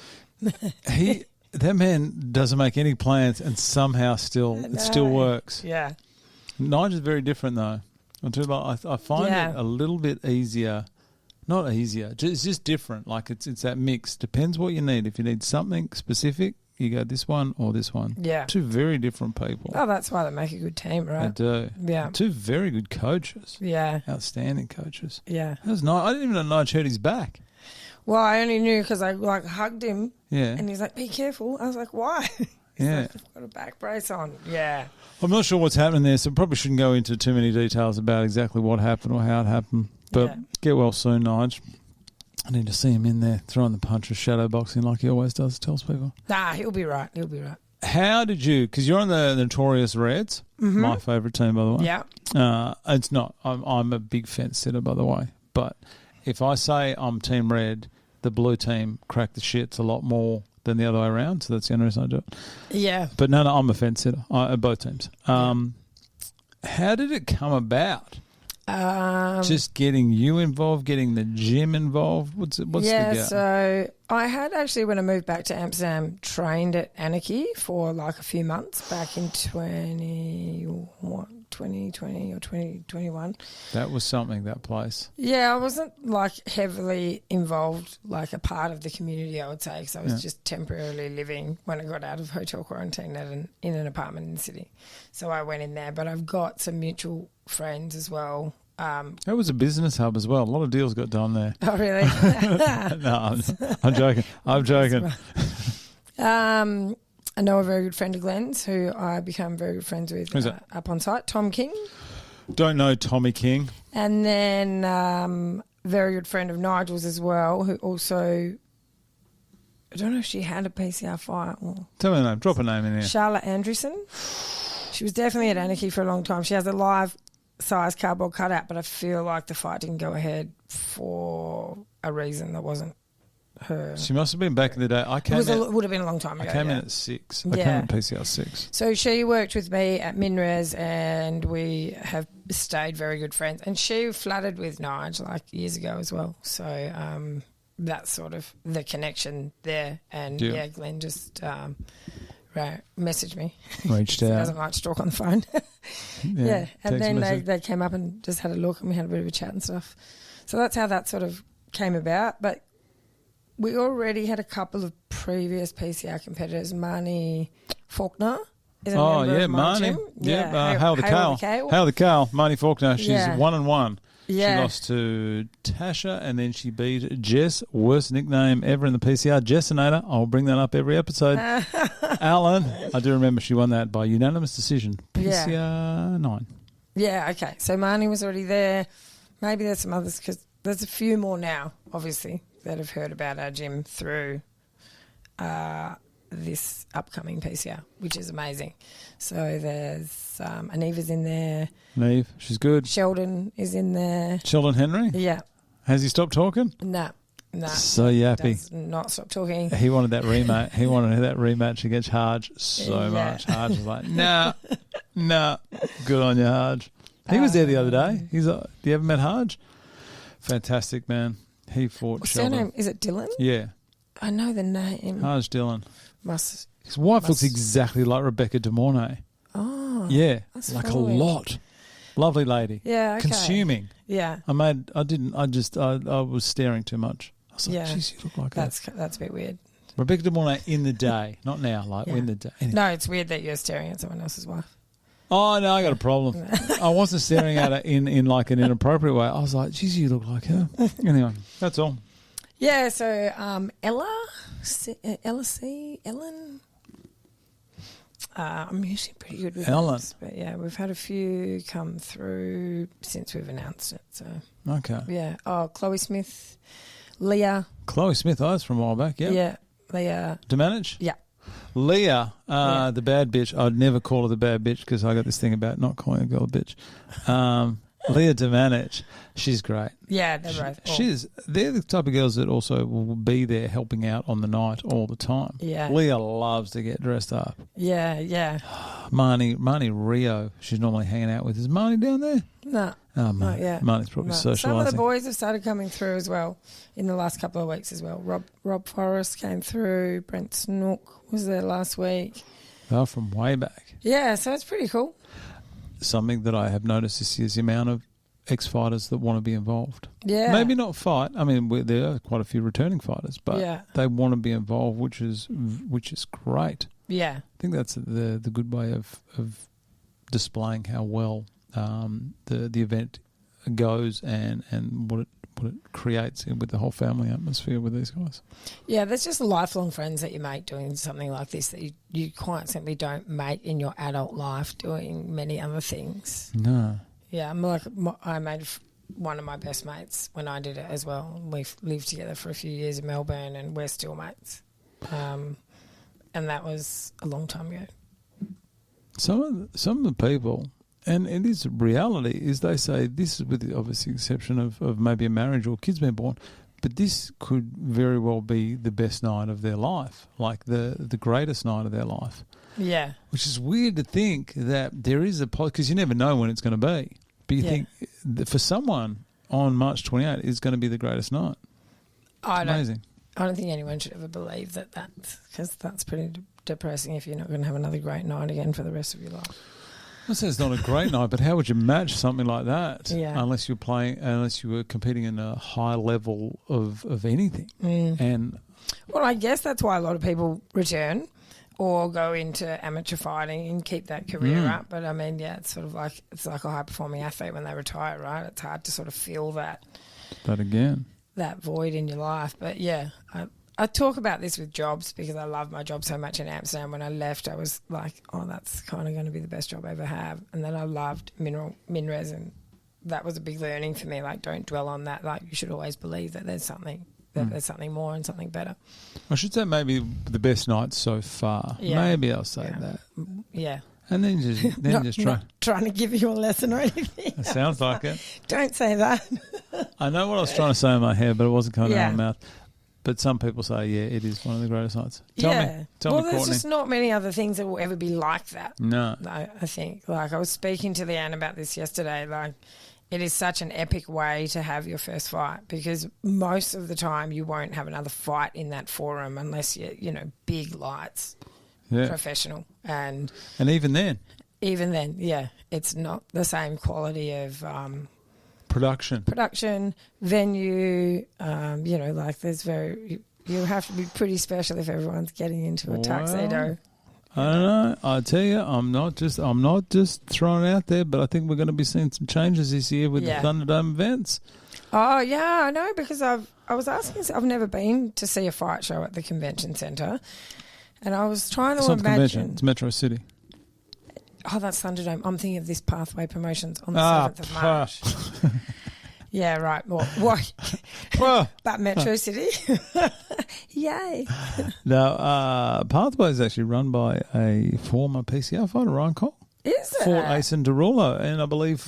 B: That man doesn't make any plans and somehow it still works.
A: Yeah.
B: Nigel's very different though. I find it a little bit easier. Not easier. It's just different. Like it's that mix. Depends what you need. If you need something specific, you go this one or this one.
A: Yeah.
B: Two very different people.
A: Oh, that's why they make a good team, right?
B: They do.
A: Yeah.
B: Two very good coaches.
A: Yeah.
B: Outstanding coaches.
A: Yeah.
B: That was nice. I didn't even know Nige hurt his back.
A: Well, I only knew because I hugged him.
B: Yeah.
A: And he's like, be careful. I was like, why? He's like, I've got a back brace on. Yeah.
B: I'm not sure what's happening there, so probably shouldn't go into too many details about exactly what happened or how it happened. But get well soon, Nige. I need to see him in there throwing the punches, shadow boxing like he always does, tells people.
A: Nah, he'll be right.
B: How did you, because you're on the Notorious Reds, my favourite team, by the way.
A: Yeah.
B: It's not. I'm a big fence sitter, by the way. But if I say I'm Team Red, the blue team crack the shits a lot more than the other way around, so that's the only reason I do it.
A: Yeah.
B: But no, I'm a fence sitter, both teams. How did it come about? Just getting you involved, getting the gym involved. What's the go?
A: So I had actually, when I moved back to Amsterdam, trained at Anarchy for like a few months back in 2020 or 2021.
B: That was something, that place.
A: Yeah, I wasn't like heavily involved, like a part of the community, I would say, because I was just temporarily living when I got out of hotel quarantine in an apartment in the city. So I went in there, but I've got some mutual friends as well.
B: That was a business hub as well. A lot of deals got done there.
A: Oh, really?
B: No, I'm joking. I'm joking.
A: I know a very good friend of Glenn's who I became very good friends with up on site, Tom King.
B: Don't know Tommy King.
A: And then very good friend of Nigel's as well, who also, I don't know if she had a PCR fight.
B: Tell me the name. Drop a name in here.
A: Charlotte Andrewson. She was definitely at Anarchy for a long time. She has a live-size cardboard cutout, but I feel like the fight didn't go ahead for a reason that wasn't her.
B: She must have been back in the day.
A: It would have been a long time ago.
B: I came in at 6. I came in at PCR 6.
A: So she worked with me at Minres and we have stayed very good friends. And she flattered with Nige like years ago as well. So that's sort of the connection there. And Glenn just messaged me.
B: Reached out.
A: He doesn't like to talk on the phone. And then they came up and just had a look and we had a bit of a chat and stuff. So that's how that sort of came about. But we already had a couple of previous PCR competitors. Marnie Faulkner is a member of my gym.
B: Hail the Cow. Hail the Cow. Marnie Faulkner. She's 1-1.
A: Yeah.
B: She lost to Tasha and then she beat Jess. Worst nickname ever in the PCR. Jessinator. I'll bring that up every episode. Alan. I do remember she won that by unanimous decision. PCR 9.
A: Yeah, okay. So Marnie was already there. Maybe there's some others because there's a few more now, obviously, that have heard about our gym through this upcoming PCR, which is amazing. So there's Aniva's in there.
B: Neve, she's good.
A: Sheldon is in there.
B: Sheldon Henry?
A: Yeah.
B: Has he stopped talking?
A: No.
B: So yappy.
A: Does not stop talking.
B: He wanted that rematch. He wanted that rematch against Harge so much. Harge was like, nah. Good on you, Harge. He was there the other day. Do you ever met Harge? Fantastic, man. He fought
A: What's
B: Sheldon.
A: their name? Is it Dylan?
B: Yeah.
A: I know the name.
B: Harge Dylan. His wife looks exactly like Rebecca De Mornay.
A: Oh.
B: Yeah.
A: That's
B: like
A: following.
B: a lot. Lovely lady.
A: Yeah, okay.
B: Consuming.
A: Yeah.
B: I was staring too much. I was like, geez, you look like that.
A: That's a bit weird.
B: Rebecca De Mornay in the day. Not now, in the day. Anyway.
A: No, it's weird that you're staring at someone else's wife.
B: Oh, no, I got a problem. I wasn't staring at her in like an inappropriate way. I was like, geez, you look like her. Anyway, that's all.
A: Yeah, so Ellen. I'm usually pretty good with
B: Ellen.
A: names, but yeah, we've had a few come through since we've announced it. So
B: okay,
A: yeah. Oh, Chloe Smith, Leah.
B: Chloe Smith, that's from a while back. Yeah,
A: Leah.
B: To manage.
A: Yeah.
B: Leah, the bad bitch. I'd never call her the bad bitch because I got this thing about not calling a girl a bitch. Leah Demanich, she's great.
A: Yeah, they're both.
B: They're the type of girls that also will be there helping out on the night all the time.
A: Yeah.
B: Leah loves to get dressed up.
A: Yeah, yeah.
B: Marnie Rio, she's normally hanging out with. Is Marnie down there?
A: No.
B: Oh,
A: not yet.
B: Marnie's probably socialising.
A: Some of the boys have started coming through as well in the last couple of weeks as well. Rob Forrest came through. Brent Snook was there last week.
B: They're from way back.
A: Yeah, so it's pretty cool.
B: Something that I have noticed this year is the amount of ex-fighters that want to be involved.
A: Yeah.
B: Maybe not fight. I mean, there are quite a few returning fighters, but they want to be involved, which is great.
A: Yeah.
B: I think that's the good way of displaying how well the event goes and what it creates with the whole family atmosphere with these guys.
A: Yeah, there's just lifelong friends that you make doing something like this that you quite simply don't make in your adult life doing many other things.
B: No.
A: Yeah, I made one of my best mates when I did it as well. We've lived together for a few years in Melbourne and we're still mates. And that was a long time ago.
B: Some of the people, and it is reality, is they say this is with the obvious exception of maybe a marriage or kids being born, but this could very well be the best night of their life, like the greatest night of their life.
A: Yeah.
B: Which is weird to think that there is because you never know when it's going to be. But you think that for someone on March 28 is going to be the greatest night. Amazing.
A: I don't think anyone should ever believe that, because that's pretty depressing if you're not going to have another great night again for the rest of your life.
B: I say it's not a great night, but how would you match something like that?
A: Yeah.
B: Unless you were competing in a high level of anything. And
A: well, I guess that's why a lot of people return or go into amateur fighting and keep that career up. But I mean, it's sort of like a high performing athlete when they retire, right? It's hard to sort of fill that void in your life. But yeah, I talk about this with jobs because I love my job so much in Amsterdam. When I left, I was like, oh, that's kind of going to be the best job I ever have. And then I loved Minres, and that was a big learning for me. Like, don't dwell on that. Like, you should always believe that there's something more and something better.
B: I should say maybe the best night so far. Yeah. Maybe I'll say that.
A: Yeah.
B: And then just try.
A: Not trying to give you a lesson or anything.
B: It sounds like it.
A: Don't say that.
B: I know what I was trying to say in my head, but it wasn't coming out of my mouth. But some people say, it is one of the greatest nights. Tell me,
A: there's
B: Courtney.
A: just not many other things that will ever be like that.
B: No.
A: I think. Like, I was speaking to Leanne about this yesterday. Like, it is such an epic way to have your first fight, because most of the time you won't have another fight in that forum unless you're, big lights, professional. And
B: even then,
A: it's not the same quality of
B: production,
A: venue. There's you have to be pretty special if everyone's getting into a tuxedo.
B: I don't know. I tell you, I'm not just throwing it out there, but I think we're going to be seeing some changes this year with the Thunderdome events. Oh
A: yeah, I know, because I was asking. I've never been to see a fight show at the convention centre, and I was trying to imagine.
B: Convention. It's Metro City.
A: Oh, that's Thunderdome. I'm thinking of this Pathway Promotions on the 7th of March. Yeah, right. Well, but Metro City. Yay.
B: Now, Pathway is actually run by a former PCR fighter, Ryan Cole.
A: Is it?
B: Fought Asen Derulo, and I believe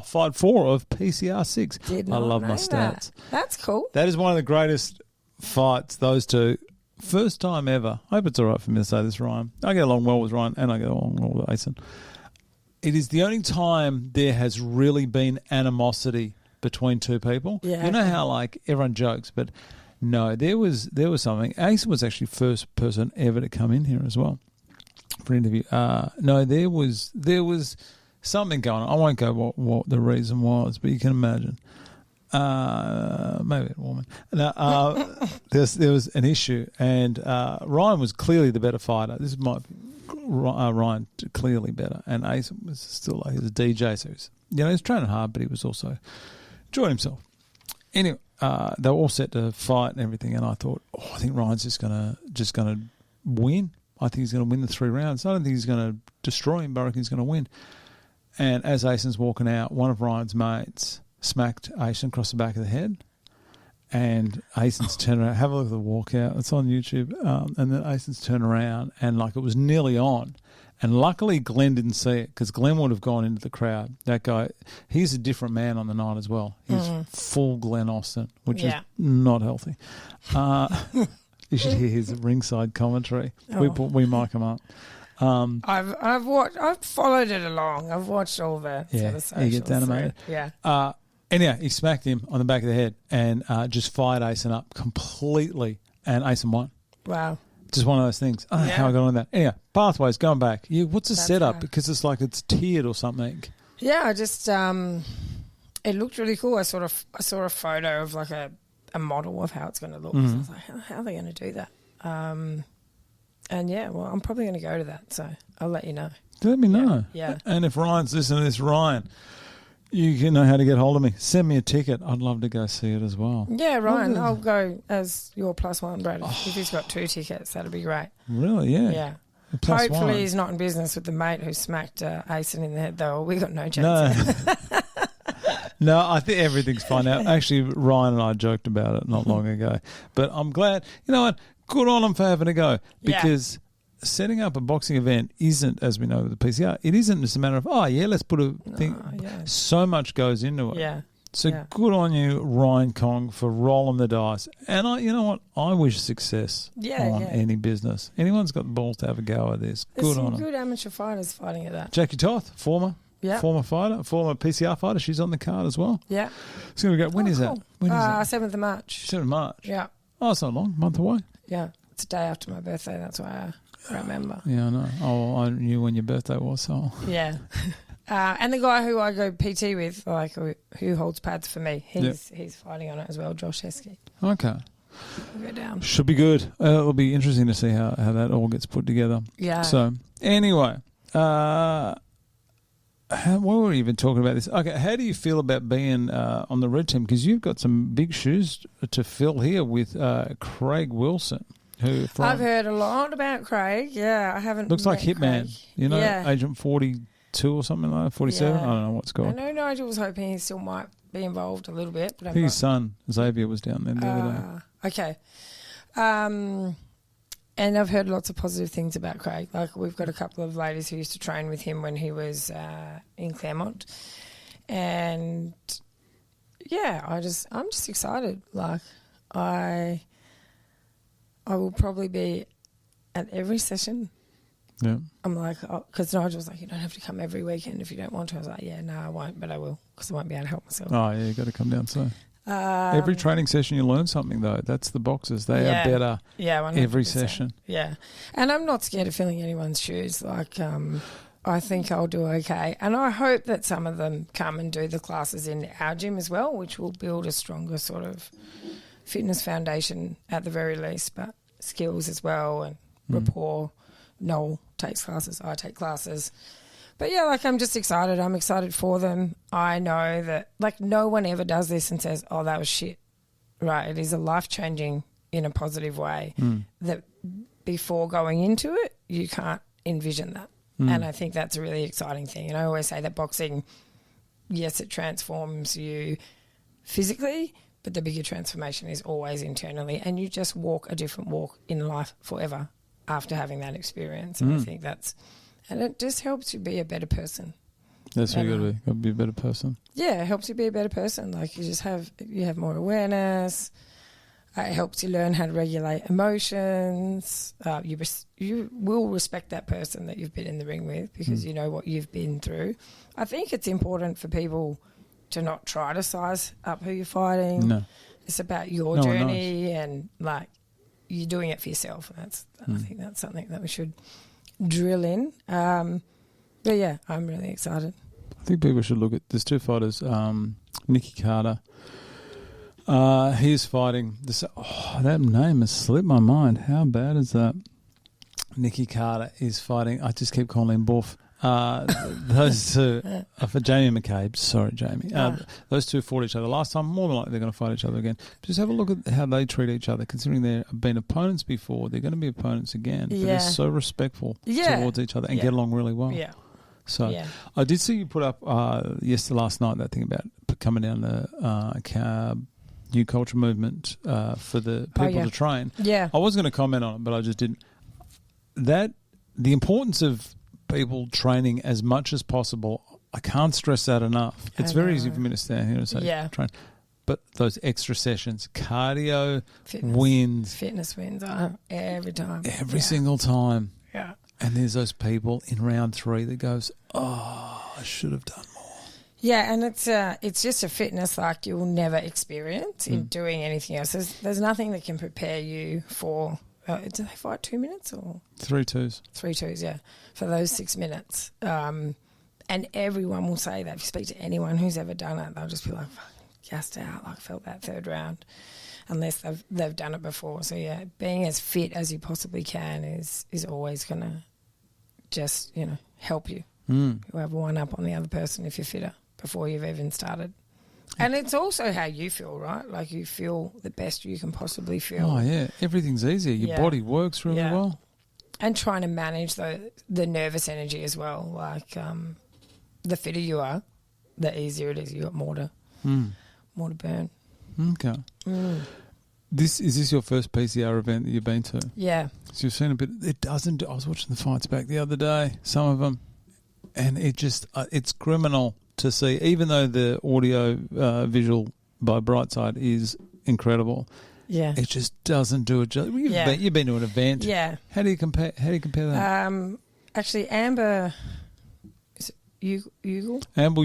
B: fight 4 of PCR 6. I love my stats.
A: That's cool.
B: That is one of the greatest fights, those two. First time ever. I hope it's all right for me to say this, Ryan. I get along well with Ryan, and I get along well with Asen. It is the only time there has really been animosity between two people.
A: Yeah,
B: you know how like everyone jokes, but no, there was something. Asen was actually first person ever to come in here as well for an interview. No, there was something going on. I won't go what the reason was, but you can imagine. Maybe a woman. No, there was an issue, and Ryan was clearly the better fighter. This might be Ryan clearly better, and Ace was still he was a DJ, so he was training hard, but he was also enjoying himself. Anyway, they were all set to fight and everything, and I thought, I think Ryan's just gonna win. I think he's going to win the 3 rounds. I don't think he's going to destroy him, but I reckon he's going to win. And as Asen's walking out, one of Ryan's mates smacked Asen across the back of the head, and Asen's turned around. Have a look at the walkout. It's on YouTube. And then Asen's turned around, and like it was nearly on, And luckily Glenn didn't see it because Glenn would have gone into the crowd. That guy, he's a different man on the night as well. He's full Glenn Austin, which is not healthy. You should hear his ringside commentary. We mic him up.
A: I've followed it along. I've watched all the sort of socials.
B: He gets animated.
A: Yeah.
B: Anyhow, he smacked him on the back of the head and just fired Asen up completely, and Asen won.
A: Wow.
B: Just one of those things. I don't know how I got on that. Anyhow, pathways, going back. What's the setup? Right. Because it's like it's tiered or something.
A: Yeah, I just it looked really cool. I saw a photo of like a model of how it's going to look. So I was like, how are they going to do that? And I'm probably going to go to that. So I'll let you know.
B: Let me know.
A: Yeah.
B: And if Ryan's listening to this, Ryan, you know how to get hold of me. Send me a ticket. I'd love to go see it as well.
A: Yeah, Ryan, I'll go as your +1, Brad. If he's got 2 tickets, that'd be great.
B: Really? Yeah.
A: Yeah.
B: Hopefully
A: he's not in business with the mate who smacked Asen in the head, though. We got no chance.
B: No. No, I think everything's fine now. Actually, Ryan and I joked about it not long ago. But I'm glad. You know what? Good on them for having a go. Because setting up a boxing event isn't, as we know with the PCR, it isn't just a matter of, let's put a thing. So much goes into it.
A: Yeah.
B: So good on you, Ryan Kong, for rolling the dice. And you know what? I wish success on any business. Anyone's got the balls to have a go at this.
A: There's
B: good on them.
A: There's some good amateur fighters fighting at that.
B: Jackie Toth, former fighter, former PCR fighter. She's on the card as well.
A: Yeah.
B: So we go. When is that? When is that?
A: 7th of March.
B: 7th of March.
A: Yeah.
B: Oh, it's not long. Month away.
A: Yeah. It's a day after my birthday. That's why I remember.
B: Yeah, I know. Oh, I knew when your birthday was. So.
A: Yeah. And the guy who I go PT with, like who holds pads for me, he's fighting on it as well, Josh Heskey.
B: Okay.
A: We'll go down.
B: Should be good. It'll be interesting to see how that all gets put together.
A: Yeah.
B: So, anyway, what were we even talking about this? Okay, how do you feel about being on the red team? Because you've got some big shoes to fill here with Craig Wilson.
A: I've heard a lot about Craig. Yeah, I haven't.
B: Looks like Hitman.
A: Craig.
B: You know, Agent 42 or something like that, 47. I don't know what's called.
A: I know Nigel was hoping he still might be involved a little bit, but
B: I think his son Xavier was down there the other day.
A: Okay. And I've heard lots of positive things about Craig. Like we've got a couple of ladies who used to train with him when he was in Claremont, and I'm just excited. Like I will probably be at every session.
B: Yeah.
A: I'm like, because Nigel was like, you don't have to come every weekend if you don't want to. I was like, no, I won't, but I will because I won't be able to help myself.
B: Oh, yeah, you got to come down soon. Every training session you learn something, though. That's the boxers. They are better 100%. Every session.
A: Yeah. And I'm not scared of filling anyone's shoes. Like, I think I'll do okay. And I hope that some of them come and do the classes in our gym as well, which will build a stronger sort of fitness foundation at the very least, but skills as well and rapport. Noel takes classes, I take classes. But yeah, like I'm just excited. I'm excited for them. I know that like no one ever does this and says, oh, that was shit. Right. It is a life-changing in a positive way that before going into it, you can't envision that. And I think that's a really exciting thing. And I always say that boxing, yes, it transforms you physically, but the bigger transformation is always internally. And you just walk a different walk in life forever after having that experience. And I think and it just helps you be a better person.
B: That's what you got to be. Got to be a better person.
A: Yeah, it helps you be a better person. Like you have more awareness. It helps you learn how to regulate emotions. You will respect that person that you've been in the ring with because you know what you've been through. I think it's important for people to not try to size up who you're fighting. No. It's about your journey and like you're doing it for yourself. And I think that's something that we should drill in. But yeah, I'm really excited.
B: I think people should look at there's 2 fighters, Nicky Carter. He's fighting this. Oh, that name has slipped my mind. How bad is that? Nicky Carter is fighting. I just keep calling him Buff. Those 2 are for Jamie McCabe. Sorry, Jamie. Those 2 fought each other last time. More than likely they're going to fight each other again. Just have a look at how they treat each other. Considering they've been opponents before, they're going to be opponents again. But they're so respectful towards each other and get along really well.
A: Yeah.
B: So I did see you put up last night that thing about coming down the new culture movement for the people to train.
A: Yeah.
B: I was going to comment on it, but I just didn't. The importance of people training as much as possible. I can't stress that enough. It's very easy for me to stand here and say train. But those extra sessions, cardio wins.
A: Fitness wins every time.
B: Every single time.
A: Yeah.
B: And there's those people in round 3 that goes, oh, I should have done more.
A: Yeah, and it's just a fitness like you'll never experience in doing anything else. There's nothing that can prepare you for, do they fight 2 minutes or?
B: 3 twos.
A: 3 twos, yeah, for those 6 minutes. And everyone will say that. If you speak to anyone who's ever done it, they'll just be like, gassed out, like I felt that third round, unless they've done it before. So, yeah, being as fit as you possibly can is always going to just, help you. You have one up on the other person if you're fitter before you've even started. And it's also how you feel, right? Like you feel the best you can possibly feel.
B: Oh, yeah. Everything's easier. Your body works really well.
A: And trying to manage the nervous energy as well. Like the fitter you are, the easier it is. You got more to burn.
B: Okay. Is this your first PCR event that you've been to?
A: Yeah.
B: So you've seen a bit. It doesn't. I was watching the fights back the other day, some of them, and it just it's criminal to see. Even though the audio visual by Brightside is incredible, it just doesn't do it. You've been to an event.
A: Yeah.
B: How do you compare that?
A: Actually, Amber. Ugle?
B: Amber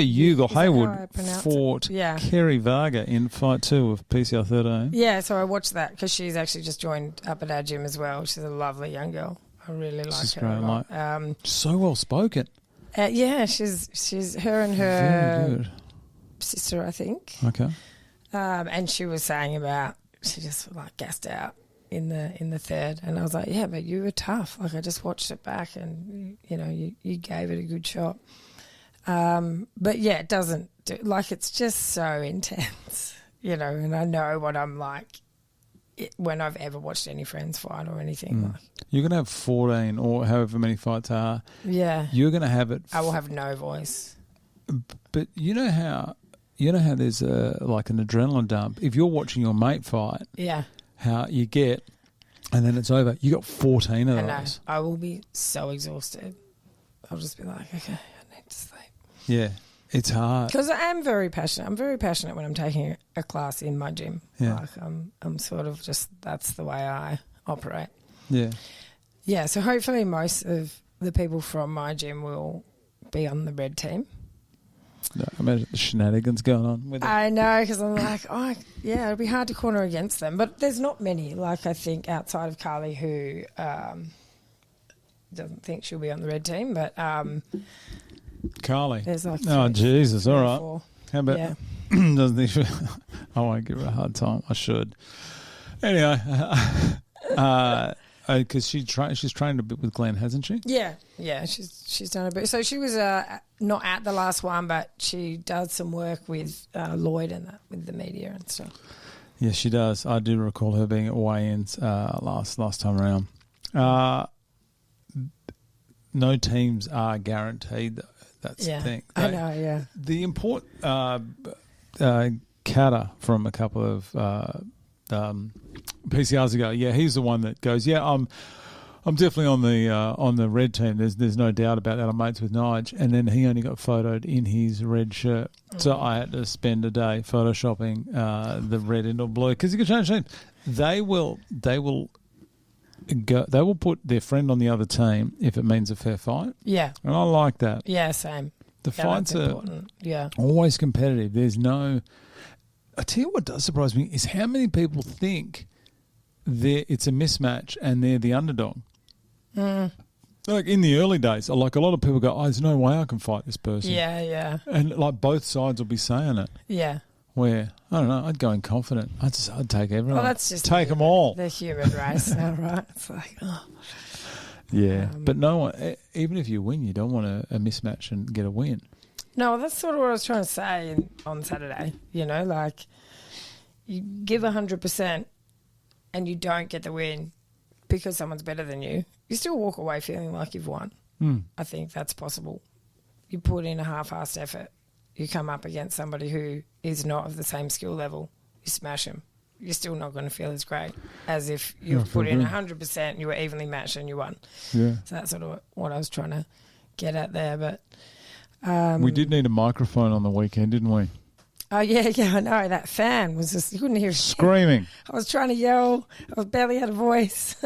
B: Ugle Haywood fought Kerry Varga in fight 2 of PCR 13.
A: Yeah, so I watched that because she's actually just joined up at our gym as well. She's a lovely young girl. I really like
B: she's
A: her.
B: Great,
A: a lot.
B: So well spoken.
A: Yeah, she's her and her sister, I think.
B: Okay.
A: And she was saying about she just gassed out in the third, and I was like, yeah, but you were tough. Like I just watched it back, and you gave it a good shot. But yeah, it doesn't do, it's just so intense, And I know what I'm like when I've ever watched any friends fight or anything.
B: You're gonna have 14 or however many fights are.
A: Yeah,
B: you're gonna have it.
A: I will have no voice.
B: But you know how there's an adrenaline dump if you're watching your mate fight.
A: Yeah.
B: How you get, and then it's over. You got 14 of those.
A: I know. I will be so exhausted. I'll just be like, okay, I need to sleep.
B: Yeah, it's hard.
A: Because I am very passionate. I'm very passionate when I'm taking a class in my gym.
B: Yeah.
A: I'm sort of just, that's the way I operate.
B: Yeah.
A: Yeah, so hopefully most of the people from my gym will be on the red team.
B: No, imagine the shenanigans going on with it.
A: I know, because I'm like, it'll be hard to corner against them. But there's not many, I think, outside of Carly who doesn't think she'll be on the red team. But
B: Carly?
A: There's
B: Jesus, all right.
A: 4.
B: How about, doesn't think she, I won't give her a hard time. I should. Anyway, because she's trained a bit with Glenn, hasn't she?
A: Yeah, she's done a bit. So she was not at the last one, but she does some work with Lloyd and that, with the media and stuff.
B: Yes, she does. I do recall her being at weigh-ins last time around. No teams are guaranteed, though. That's the thing.
A: I know, yeah.
B: The important Kata from a couple of PCRs ago, he's the one that goes, I'm definitely on the red team. There's no doubt about that. I'm mates with Nige, and then he only got photoed in his red shirt, so I had to spend a day photoshopping the red into blue because you can change teams. They will put their friend on the other team if it means a fair fight.
A: Yeah,
B: and I like that.
A: Yeah, same.
B: The fights are always competitive. There's no. I tell you what does surprise me is how many people think it's a mismatch and they're the underdog. Like in the early days, a lot of people go, there's no way I can fight this person.
A: Yeah.
B: And both sides will be saying it.
A: Yeah.
B: Where, I don't know, I'd go in confident. I'd take everyone.
A: Well, that's just
B: take them all.
A: The human race now, right? It's like,
B: Yeah, but no one, even if you win, you don't want a mismatch and get a win.
A: No, that's sort of what I was trying to say on Saturday. You give 100% and you don't get the win because someone's better than you. You still walk away feeling like you've won. I think that's possible. You put in a half-assed effort. You come up against somebody who is not of the same skill level. You smash them. you're still not going to feel as great as if you put in 100%, you were evenly matched and you won.
B: Yeah.
A: So that's sort of what I was trying to get at there. But
B: we did need a microphone on the weekend, didn't we?
A: Oh, yeah, I know. That fan was just, you couldn't hear it.
B: Screaming.
A: I was trying to yell. I barely had a voice.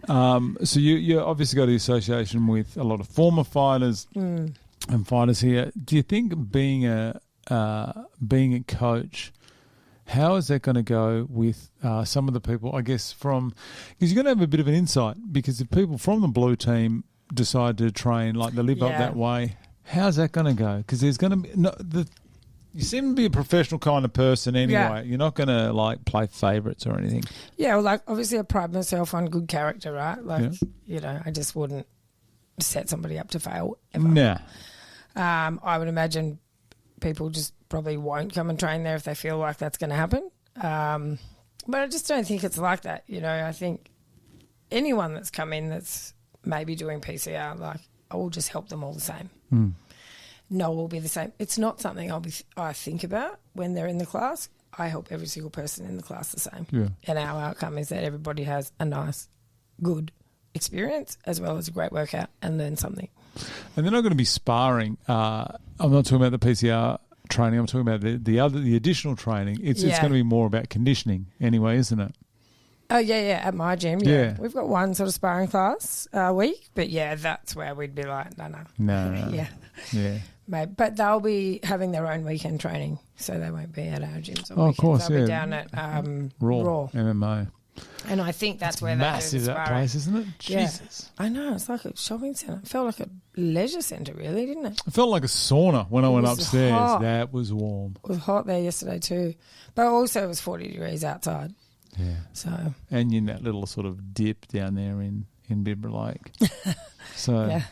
B: So you obviously got the association with a lot of former fighters and fighters here. Do you think being a coach, how is that going to go with some of the people, I guess, because you're going to have a bit of an insight, because if people from the blue team decide to train, like they live up that way, how's that going to go? Because there's going to be you seem to be a professional kind of person anyway. Yeah. You're not going to like play favourites or anything. Yeah,
A: well, like obviously I pride myself on good character, right? Like, I just wouldn't set somebody up to fail ever.
B: Nah.
A: I would imagine people just probably won't come and train there if they feel like that's going to happen. But I just don't think it's like that. I think anyone that's come in that's maybe doing PCR, like I will just help them all the same. No, will be the same. It's not something I think about when they're in the class. I help every single person in the class the same. Yeah. And our outcome is that everybody has a nice, good experience as well as a great workout and learn something.
B: And they're not going to be sparring. I'm not talking about the PCR training. I'm talking about the additional training. It's going to be more about conditioning anyway, isn't it?
A: Oh, yeah, at my gym, yeah. We've got one sort of sparring class a week, but, that's where we'd be like, no.
B: Yeah.
A: Maybe, but they'll be having their own weekend training, so they won't be at our gyms.
B: Of course,
A: they'll be down at Raw
B: MMA.
A: And I think that's where
B: massive, that place, isn't it? Jesus.
A: I know, it's like a shopping centre. It felt like a leisure centre, really, didn't it?
B: It felt like a sauna when I went upstairs. Hot. That was warm.
A: It was hot there yesterday too. But also it was 40 degrees outside.
B: Yeah.
A: So. And
B: in that little sort of dip down there in Bibra Lake. So I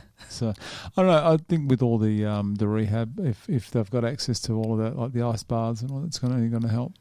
B: don't know. I think with all the rehab, if they've got access to all of that, like the ice baths and all, it's only going to help.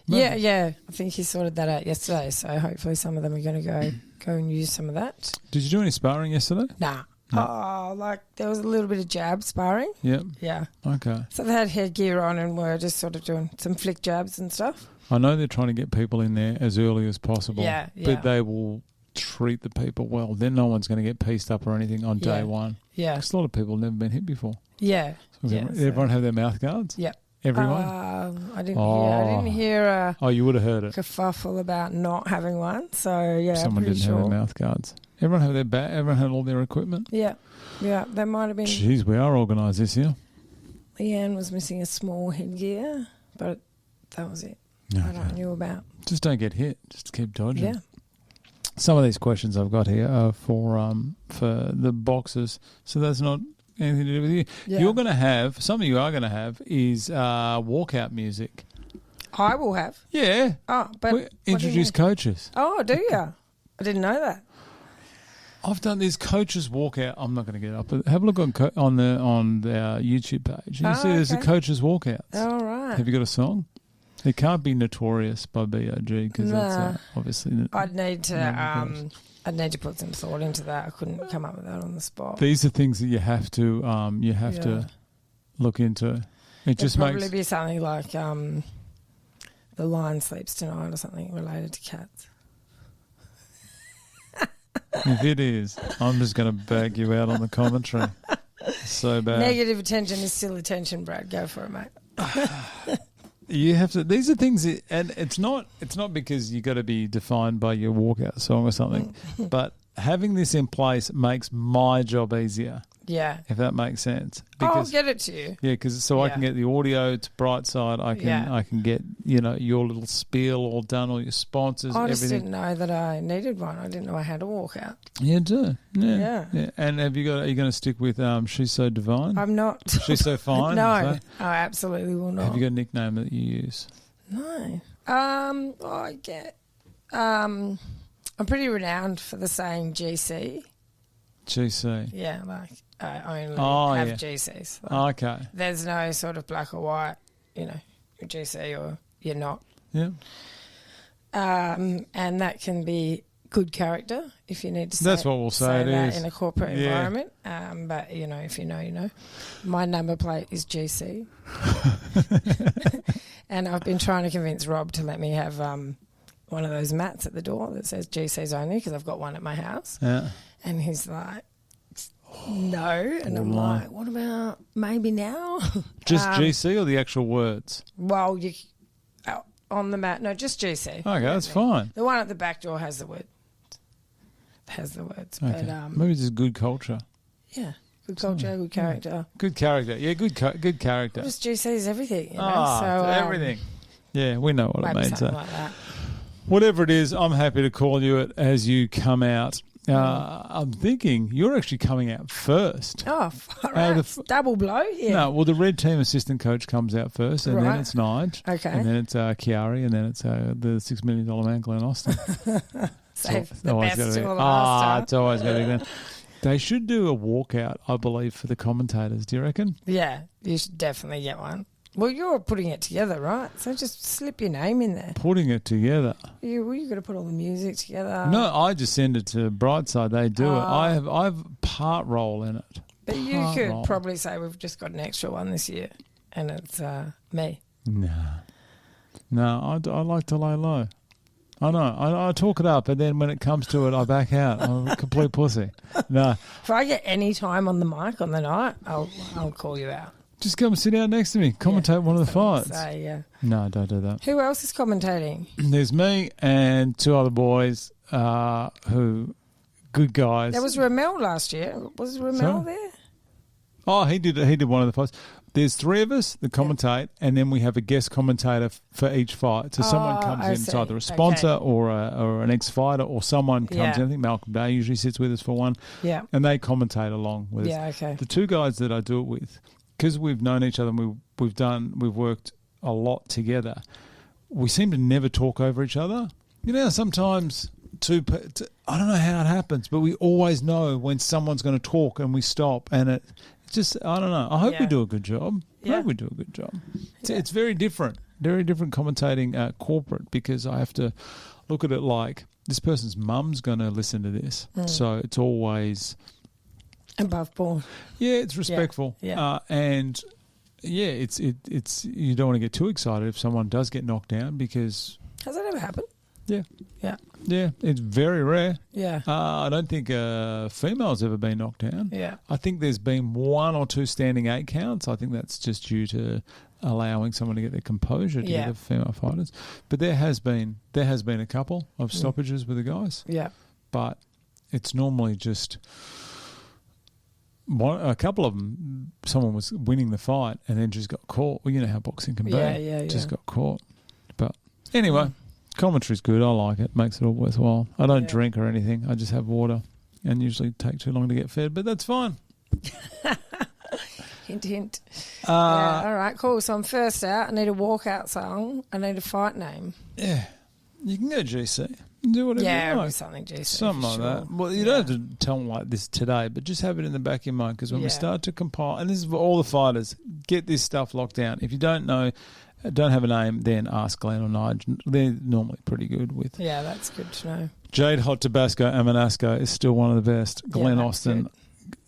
B: Maybe.
A: Yeah. I think he sorted that out yesterday. So hopefully some of them are going to go and use some of that.
B: Did you do any sparring yesterday?
A: Nah. No. Oh, there was a little bit of jab sparring.
B: Yep.
A: Yeah.
B: Okay.
A: So they had headgear on and we're just sort of doing some flick jabs and stuff.
B: I know they're trying to get people in there as early as possible.
A: Yeah.
B: But they will treat the people well. Then no one's going to get pieced up or anything on day one.
A: Yeah.
B: Because a lot of people have never been hit before.
A: Yeah.
B: So everyone have their mouth guards?
A: Yep.
B: Everyone?
A: I didn't hear
B: you would have heard it.
A: Kerfuffle about not having one. So, yeah,
B: someone didn't have their mouth guards. Everyone had their everyone had all their equipment?
A: Yeah. Yeah, there might have been.
B: Jeez, we are organised this year.
A: Leanne was missing a small headgear, but that was it.
B: Okay.
A: That I knew about.
B: Just don't get hit. Just keep dodging.
A: Yeah.
B: Some of these questions I've got here are for the boxers, so that's not anything to do with you. Yeah. You're going to have, something you are going to have is walkout music.
A: I will have?
B: Yeah.
A: Oh, but
B: introduce coaches.
A: Oh, do you? I didn't know that.
B: I've done this coaches walkout. I'm not going to get up, but have a look on their YouTube page. You see there's a coaches walkout.
A: All right.
B: Have you got a song? It can't be Notorious by B.O.G. because that's obviously.
A: I'd need to put some thought into that. I couldn't come up with that on the spot.
B: These are things that you have to to look into. It just makes
A: probably be something like The Lion Sleeps Tonight or something related to cats.
B: If it is, I'm just going to bag you out on the commentary. So bad.
A: Negative attention is still attention, Brad. Go for it, mate.
B: You have to. These are things, and it's not because you got to be defined by your walkout song or something. But having this in place makes my job easier.
A: Yeah,
B: if that makes sense.
A: I'll get it to you.
B: Yeah, because I can get the audio to bright side. I can get your little spiel all done, all your sponsors.
A: I just
B: everything.
A: didn't know that I needed one. I didn't know I had a walkout.
B: You do. Yeah. And are you going to stick with She's So Divine?
A: I'm not.
B: She's So Fine?
A: No, I absolutely will not.
B: Have you got a nickname that you use?
A: No. I get. I'm pretty renowned for the saying GC.
B: GC.
A: Yeah, like I only have GCs.
B: Like, okay.
A: There's no sort of black or white, you're GC or you're not.
B: Yeah.
A: And that can be good character, if you need to say
B: That's what we'll say it
A: that
B: is.
A: in a corporate environment. But, if you know, you know. My number plate is GC. And I've been trying to convince Rob to let me have one of those mats at the door that says GC's only, because I've got one at my house.
B: Yeah.
A: And he's like, no. And I'm like, what about maybe now?
B: Just GC or the actual words?
A: Well, on the mat, no, just GC.
B: Okay, that's fine.
A: The one at the back door has the word.
B: Okay.
A: But,
B: maybe just good culture.
A: Yeah, good culture, good character.
B: Good character. Yeah, good character.
A: Just GC is everything, you know. So
B: everything. Yeah, we know what it
A: maybe
B: means.
A: something like that.
B: Whatever it is, I'm happy to call you it as you come out. I'm thinking you're actually coming out first.
A: Oh, double blow, yeah.
B: No, well, the red team assistant coach comes out first, and then it's Nige.
A: Okay.
B: And then it's Chiari, and then it's the $6 million man, Glenn Austin.
A: Save the best to the last.
B: It's always going to be Glenn. They should do a walkout, I believe, for the commentators. Do you reckon?
A: Yeah, you should definitely get one. Well, you're putting it together, right? So just slip your name in there.
B: Putting it together.
A: You've got to put all the music together.
B: No, I just send it to Brightside. They do it. I've part role in it.
A: But you could probably say we've just got an extra one this year, and it's me.
B: No, I like to lay low. I know. I talk it up, and then when it comes to it, I back out. I'm a complete pussy. No.
A: If I get any time on the mic on the night, I'll call you out.
B: Just come and sit down next to me. Commentate one of the fights. No, don't do that.
A: Who else is commentating?
B: There's me and two other boys who, good guys.
A: There was Ramel last year. Was Ramel there?
B: Oh, he did one of the fights. There's three of us that commentate, and then we have a guest commentator for each fight. So someone comes in, it's either a sponsor or an ex-fighter, or someone comes in. I think Malcolm Day usually sits with us for one.
A: Yeah.
B: And they commentate along with us.
A: Yeah, okay.
B: The two guys that I do it with, because we've known each other and we've worked a lot together, we seem to never talk over each other. You know, sometimes I don't know how it happens, but we always know when someone's going to talk and we stop, and it's just, I don't know. I hope we do a good job. I hope we do a good job. It's very different commentating corporate, because I have to look at it like this person's mum's going to listen to this. So it's always
A: above board.
B: Yeah, it's respectful.
A: Yeah.
B: And it's you don't want to get too excited if someone does get knocked down, because
A: has that ever happened?
B: Yeah.
A: Yeah.
B: Yeah, it's very rare.
A: Yeah.
B: I don't think a female's ever been knocked down.
A: Yeah.
B: I think there's been one or two standing 8 counts. I think that's just due to allowing someone to get their composure to get the female fighters. But there has been a couple of stoppages with the guys.
A: Yeah.
B: But it's normally just a couple of them, someone was winning the fight and then just got caught. Well, you know how boxing can be.
A: Yeah.
B: Just got caught. But anyway, commentary's good. I like it. Makes it all worthwhile. I don't drink or anything. I just have water and usually take too long to get fed, but that's fine.
A: Hint, hint. All right, cool. So I'm first out. I need a walkout song. I need a fight name.
B: Yeah. You can go GC. Do whatever you like.
A: Something GC.
B: Something like that. Well, you don't have to tell them like this today, but just have it in the back of your mind, because when we start to compile, and this is for all the fighters, get this stuff locked down. If you don't know, don't have a name, then ask Glenn or Nige. They're normally pretty good with.
A: Yeah, that's good to know.
B: Jade Hot Tabasco Amanasco is still one of the best. Glenn Austin.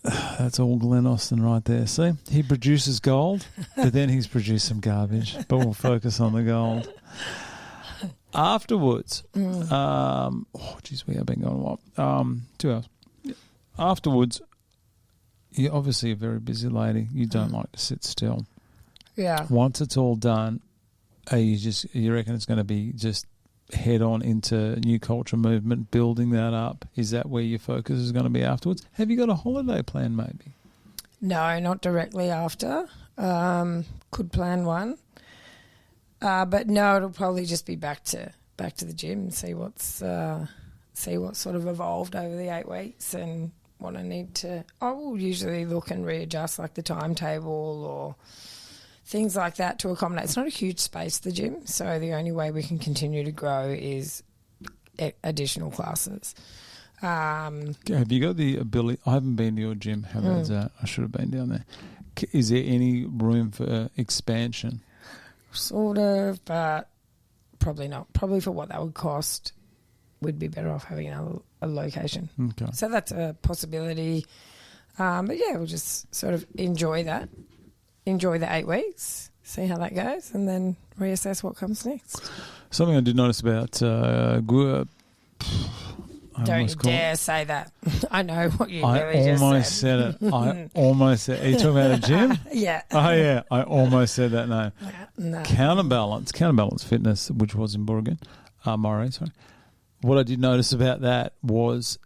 B: That's all Glenn Austin right there. See, he produces gold, but then he's produced some garbage. But we'll focus on the gold. Afterwards, we have been going what? 2 hours. Afterwards, you're obviously a very busy lady. You don't like to sit still.
A: Yeah.
B: Once it's all done, you reckon it's going to be just head on into new culture movement, building that up? Is that where your focus is going to be afterwards? Have you got a holiday plan maybe?
A: No, not directly after. Could plan one. But no, it'll probably just be back to the gym and see what sort of evolved over the 8 weeks and what I need to. I will usually look and readjust like the timetable or things like that to accommodate. It's not a huge space, the gym, so the only way we can continue to grow is additional classes.
B: Have you got the ability? I haven't been to your gym. How about that? I should have been down there. Is there any room for expansion?
A: Sort of, but probably not. Probably for what that would cost. we'd be better off having a location.
B: Okay.
A: So that's a possibility. But yeah, we'll just sort of enjoy the 8 weeks, see how that goes, and then reassess what comes next.
B: Something I did notice about
A: Don't you dare say that. I know what you
B: I
A: really just
B: almost
A: said.
B: said it. I almost said. Are you talking about a gym?
A: Yeah.
B: Oh yeah, I almost said that name.
A: No.
B: Counterbalance Fitness, which was in Borgen, Moree. Sorry. What I did notice about that was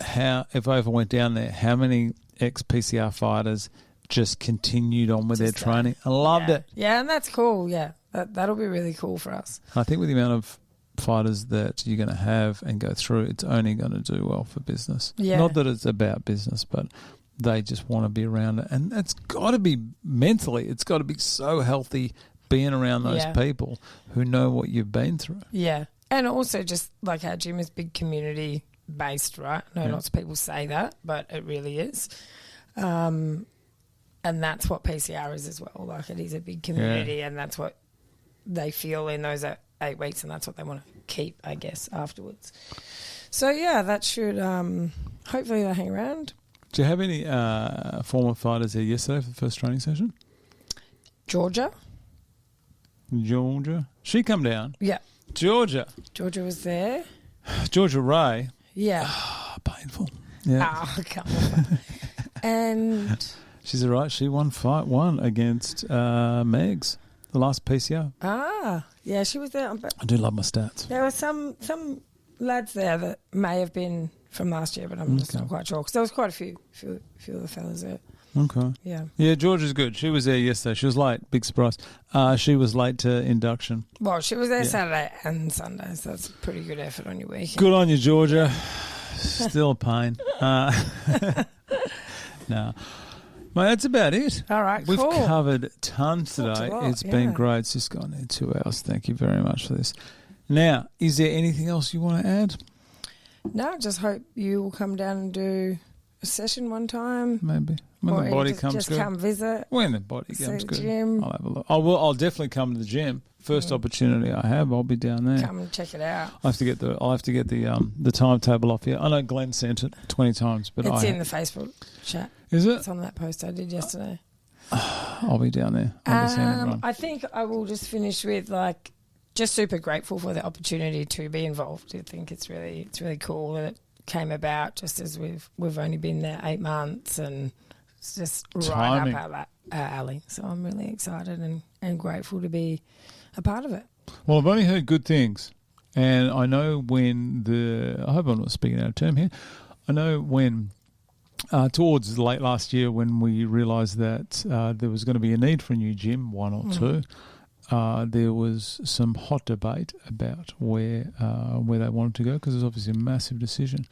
B: how, if I ever went down there, how many ex-PCR fighters just continued on with their training. I loved it.
A: Yeah, and that's cool. Yeah, that'll be really cool for us.
B: I think with the amount of fighters that you're going to have and go through, it's only going to do well for business.
A: Yeah.
B: Not that it's about business, but they just want to be around it. And it's got to be mentally, it's got to be so healthy being around those people who know what you've been through.
A: Yeah. And also just like our gym is big community based, right? I know lots of people say that, but it really is. And that's what PCR is as well. Like it is a big community and that's what they feel in those 8 weeks, and that's what they want to keep, I guess, afterwards. So, yeah, that should hopefully they'll hang around.
B: Do you have any former fighters there yesterday for the first training session?
A: Georgia.
B: She come down?
A: Yeah.
B: Georgia
A: was there.
B: Georgia Ray.
A: Yeah.
B: Painful. Yeah.
A: Oh, come on. And
B: she's all right. She won fight one against Megs, the last PCR.
A: Yeah, she was there.
B: I do love my stats.
A: There were some lads there that may have been from last year, but I'm just not quite sure because there was quite a few of the fellas there.
B: Okay.
A: Yeah.
B: Yeah, Georgia's good. She was there yesterday. She was late. Big surprise. She was late to induction.
A: Well, she was there Saturday and Sunday, so that's a pretty good effort on your weekend.
B: Good on you, Georgia. Still a pain. No. Mate, that's about it.
A: All right,
B: We've
A: cool.
B: covered tons today. It's been great. It's just gone in 2 hours. Thank you very much for this. Now, is there anything else you want to add?
A: No, just hope you will come down and do a session one time.
B: Maybe. When the body comes
A: just
B: good.
A: come visit.
B: When the body comes good.
A: Gym.
B: I'll have a look. I'll definitely come to the gym. First opportunity I have, I'll be down there.
A: Come and check it out.
B: I'll have to get the timetable off here. I know Glenn sent it 20 times, but
A: it's in the Facebook chat.
B: Is it?
A: It's on that post I did yesterday.
B: I'll be down there. I'll be seeing everyone.
A: I think I will just finish with just super grateful for the opportunity to be involved. I think it's really cool that it came about just as we've only been there 8 months and it's just right up our alley. So I'm really excited and grateful to be a part of it.
B: Well, I've only heard good things, and I know I hope I'm not speaking out of term here. I know when towards late last year when we realised that there was going to be a need for a new gym, one or two, there was some hot debate about where they wanted to go because it was obviously a massive decision.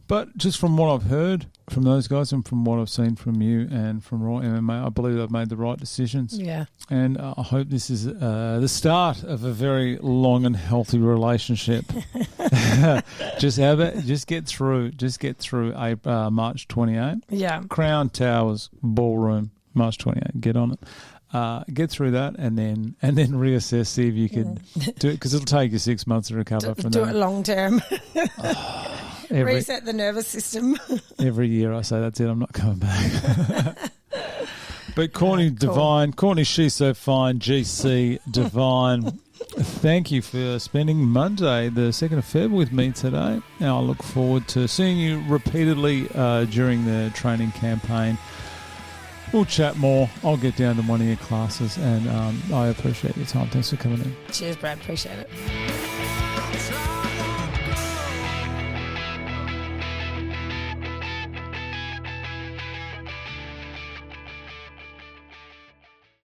B: But just from what I've heard from those guys and from what I've seen from you and from Raw MMA, I believe they've made the right decisions.
A: Yeah.
B: And I hope this is the start of a very long and healthy relationship. Just get through March 28.
A: Yeah.
B: Crown Towers Ballroom, March 28. Get on it. Get through that and then reassess, see if you can do it because it'll take you 6 months to recover from that.
A: Do it long term. Reset the nervous system.
B: Every year I say, that's it, I'm not coming back. But Courtney Devine, Courtney, she's so fine, GC Devine, thank you for spending Monday, the 2nd of Feb with me today. Now I look forward to seeing you repeatedly during the training campaign. We'll chat more. I'll get down to one of your classes and I appreciate your time. Thanks for coming in.
A: Cheers, Brad. Appreciate it.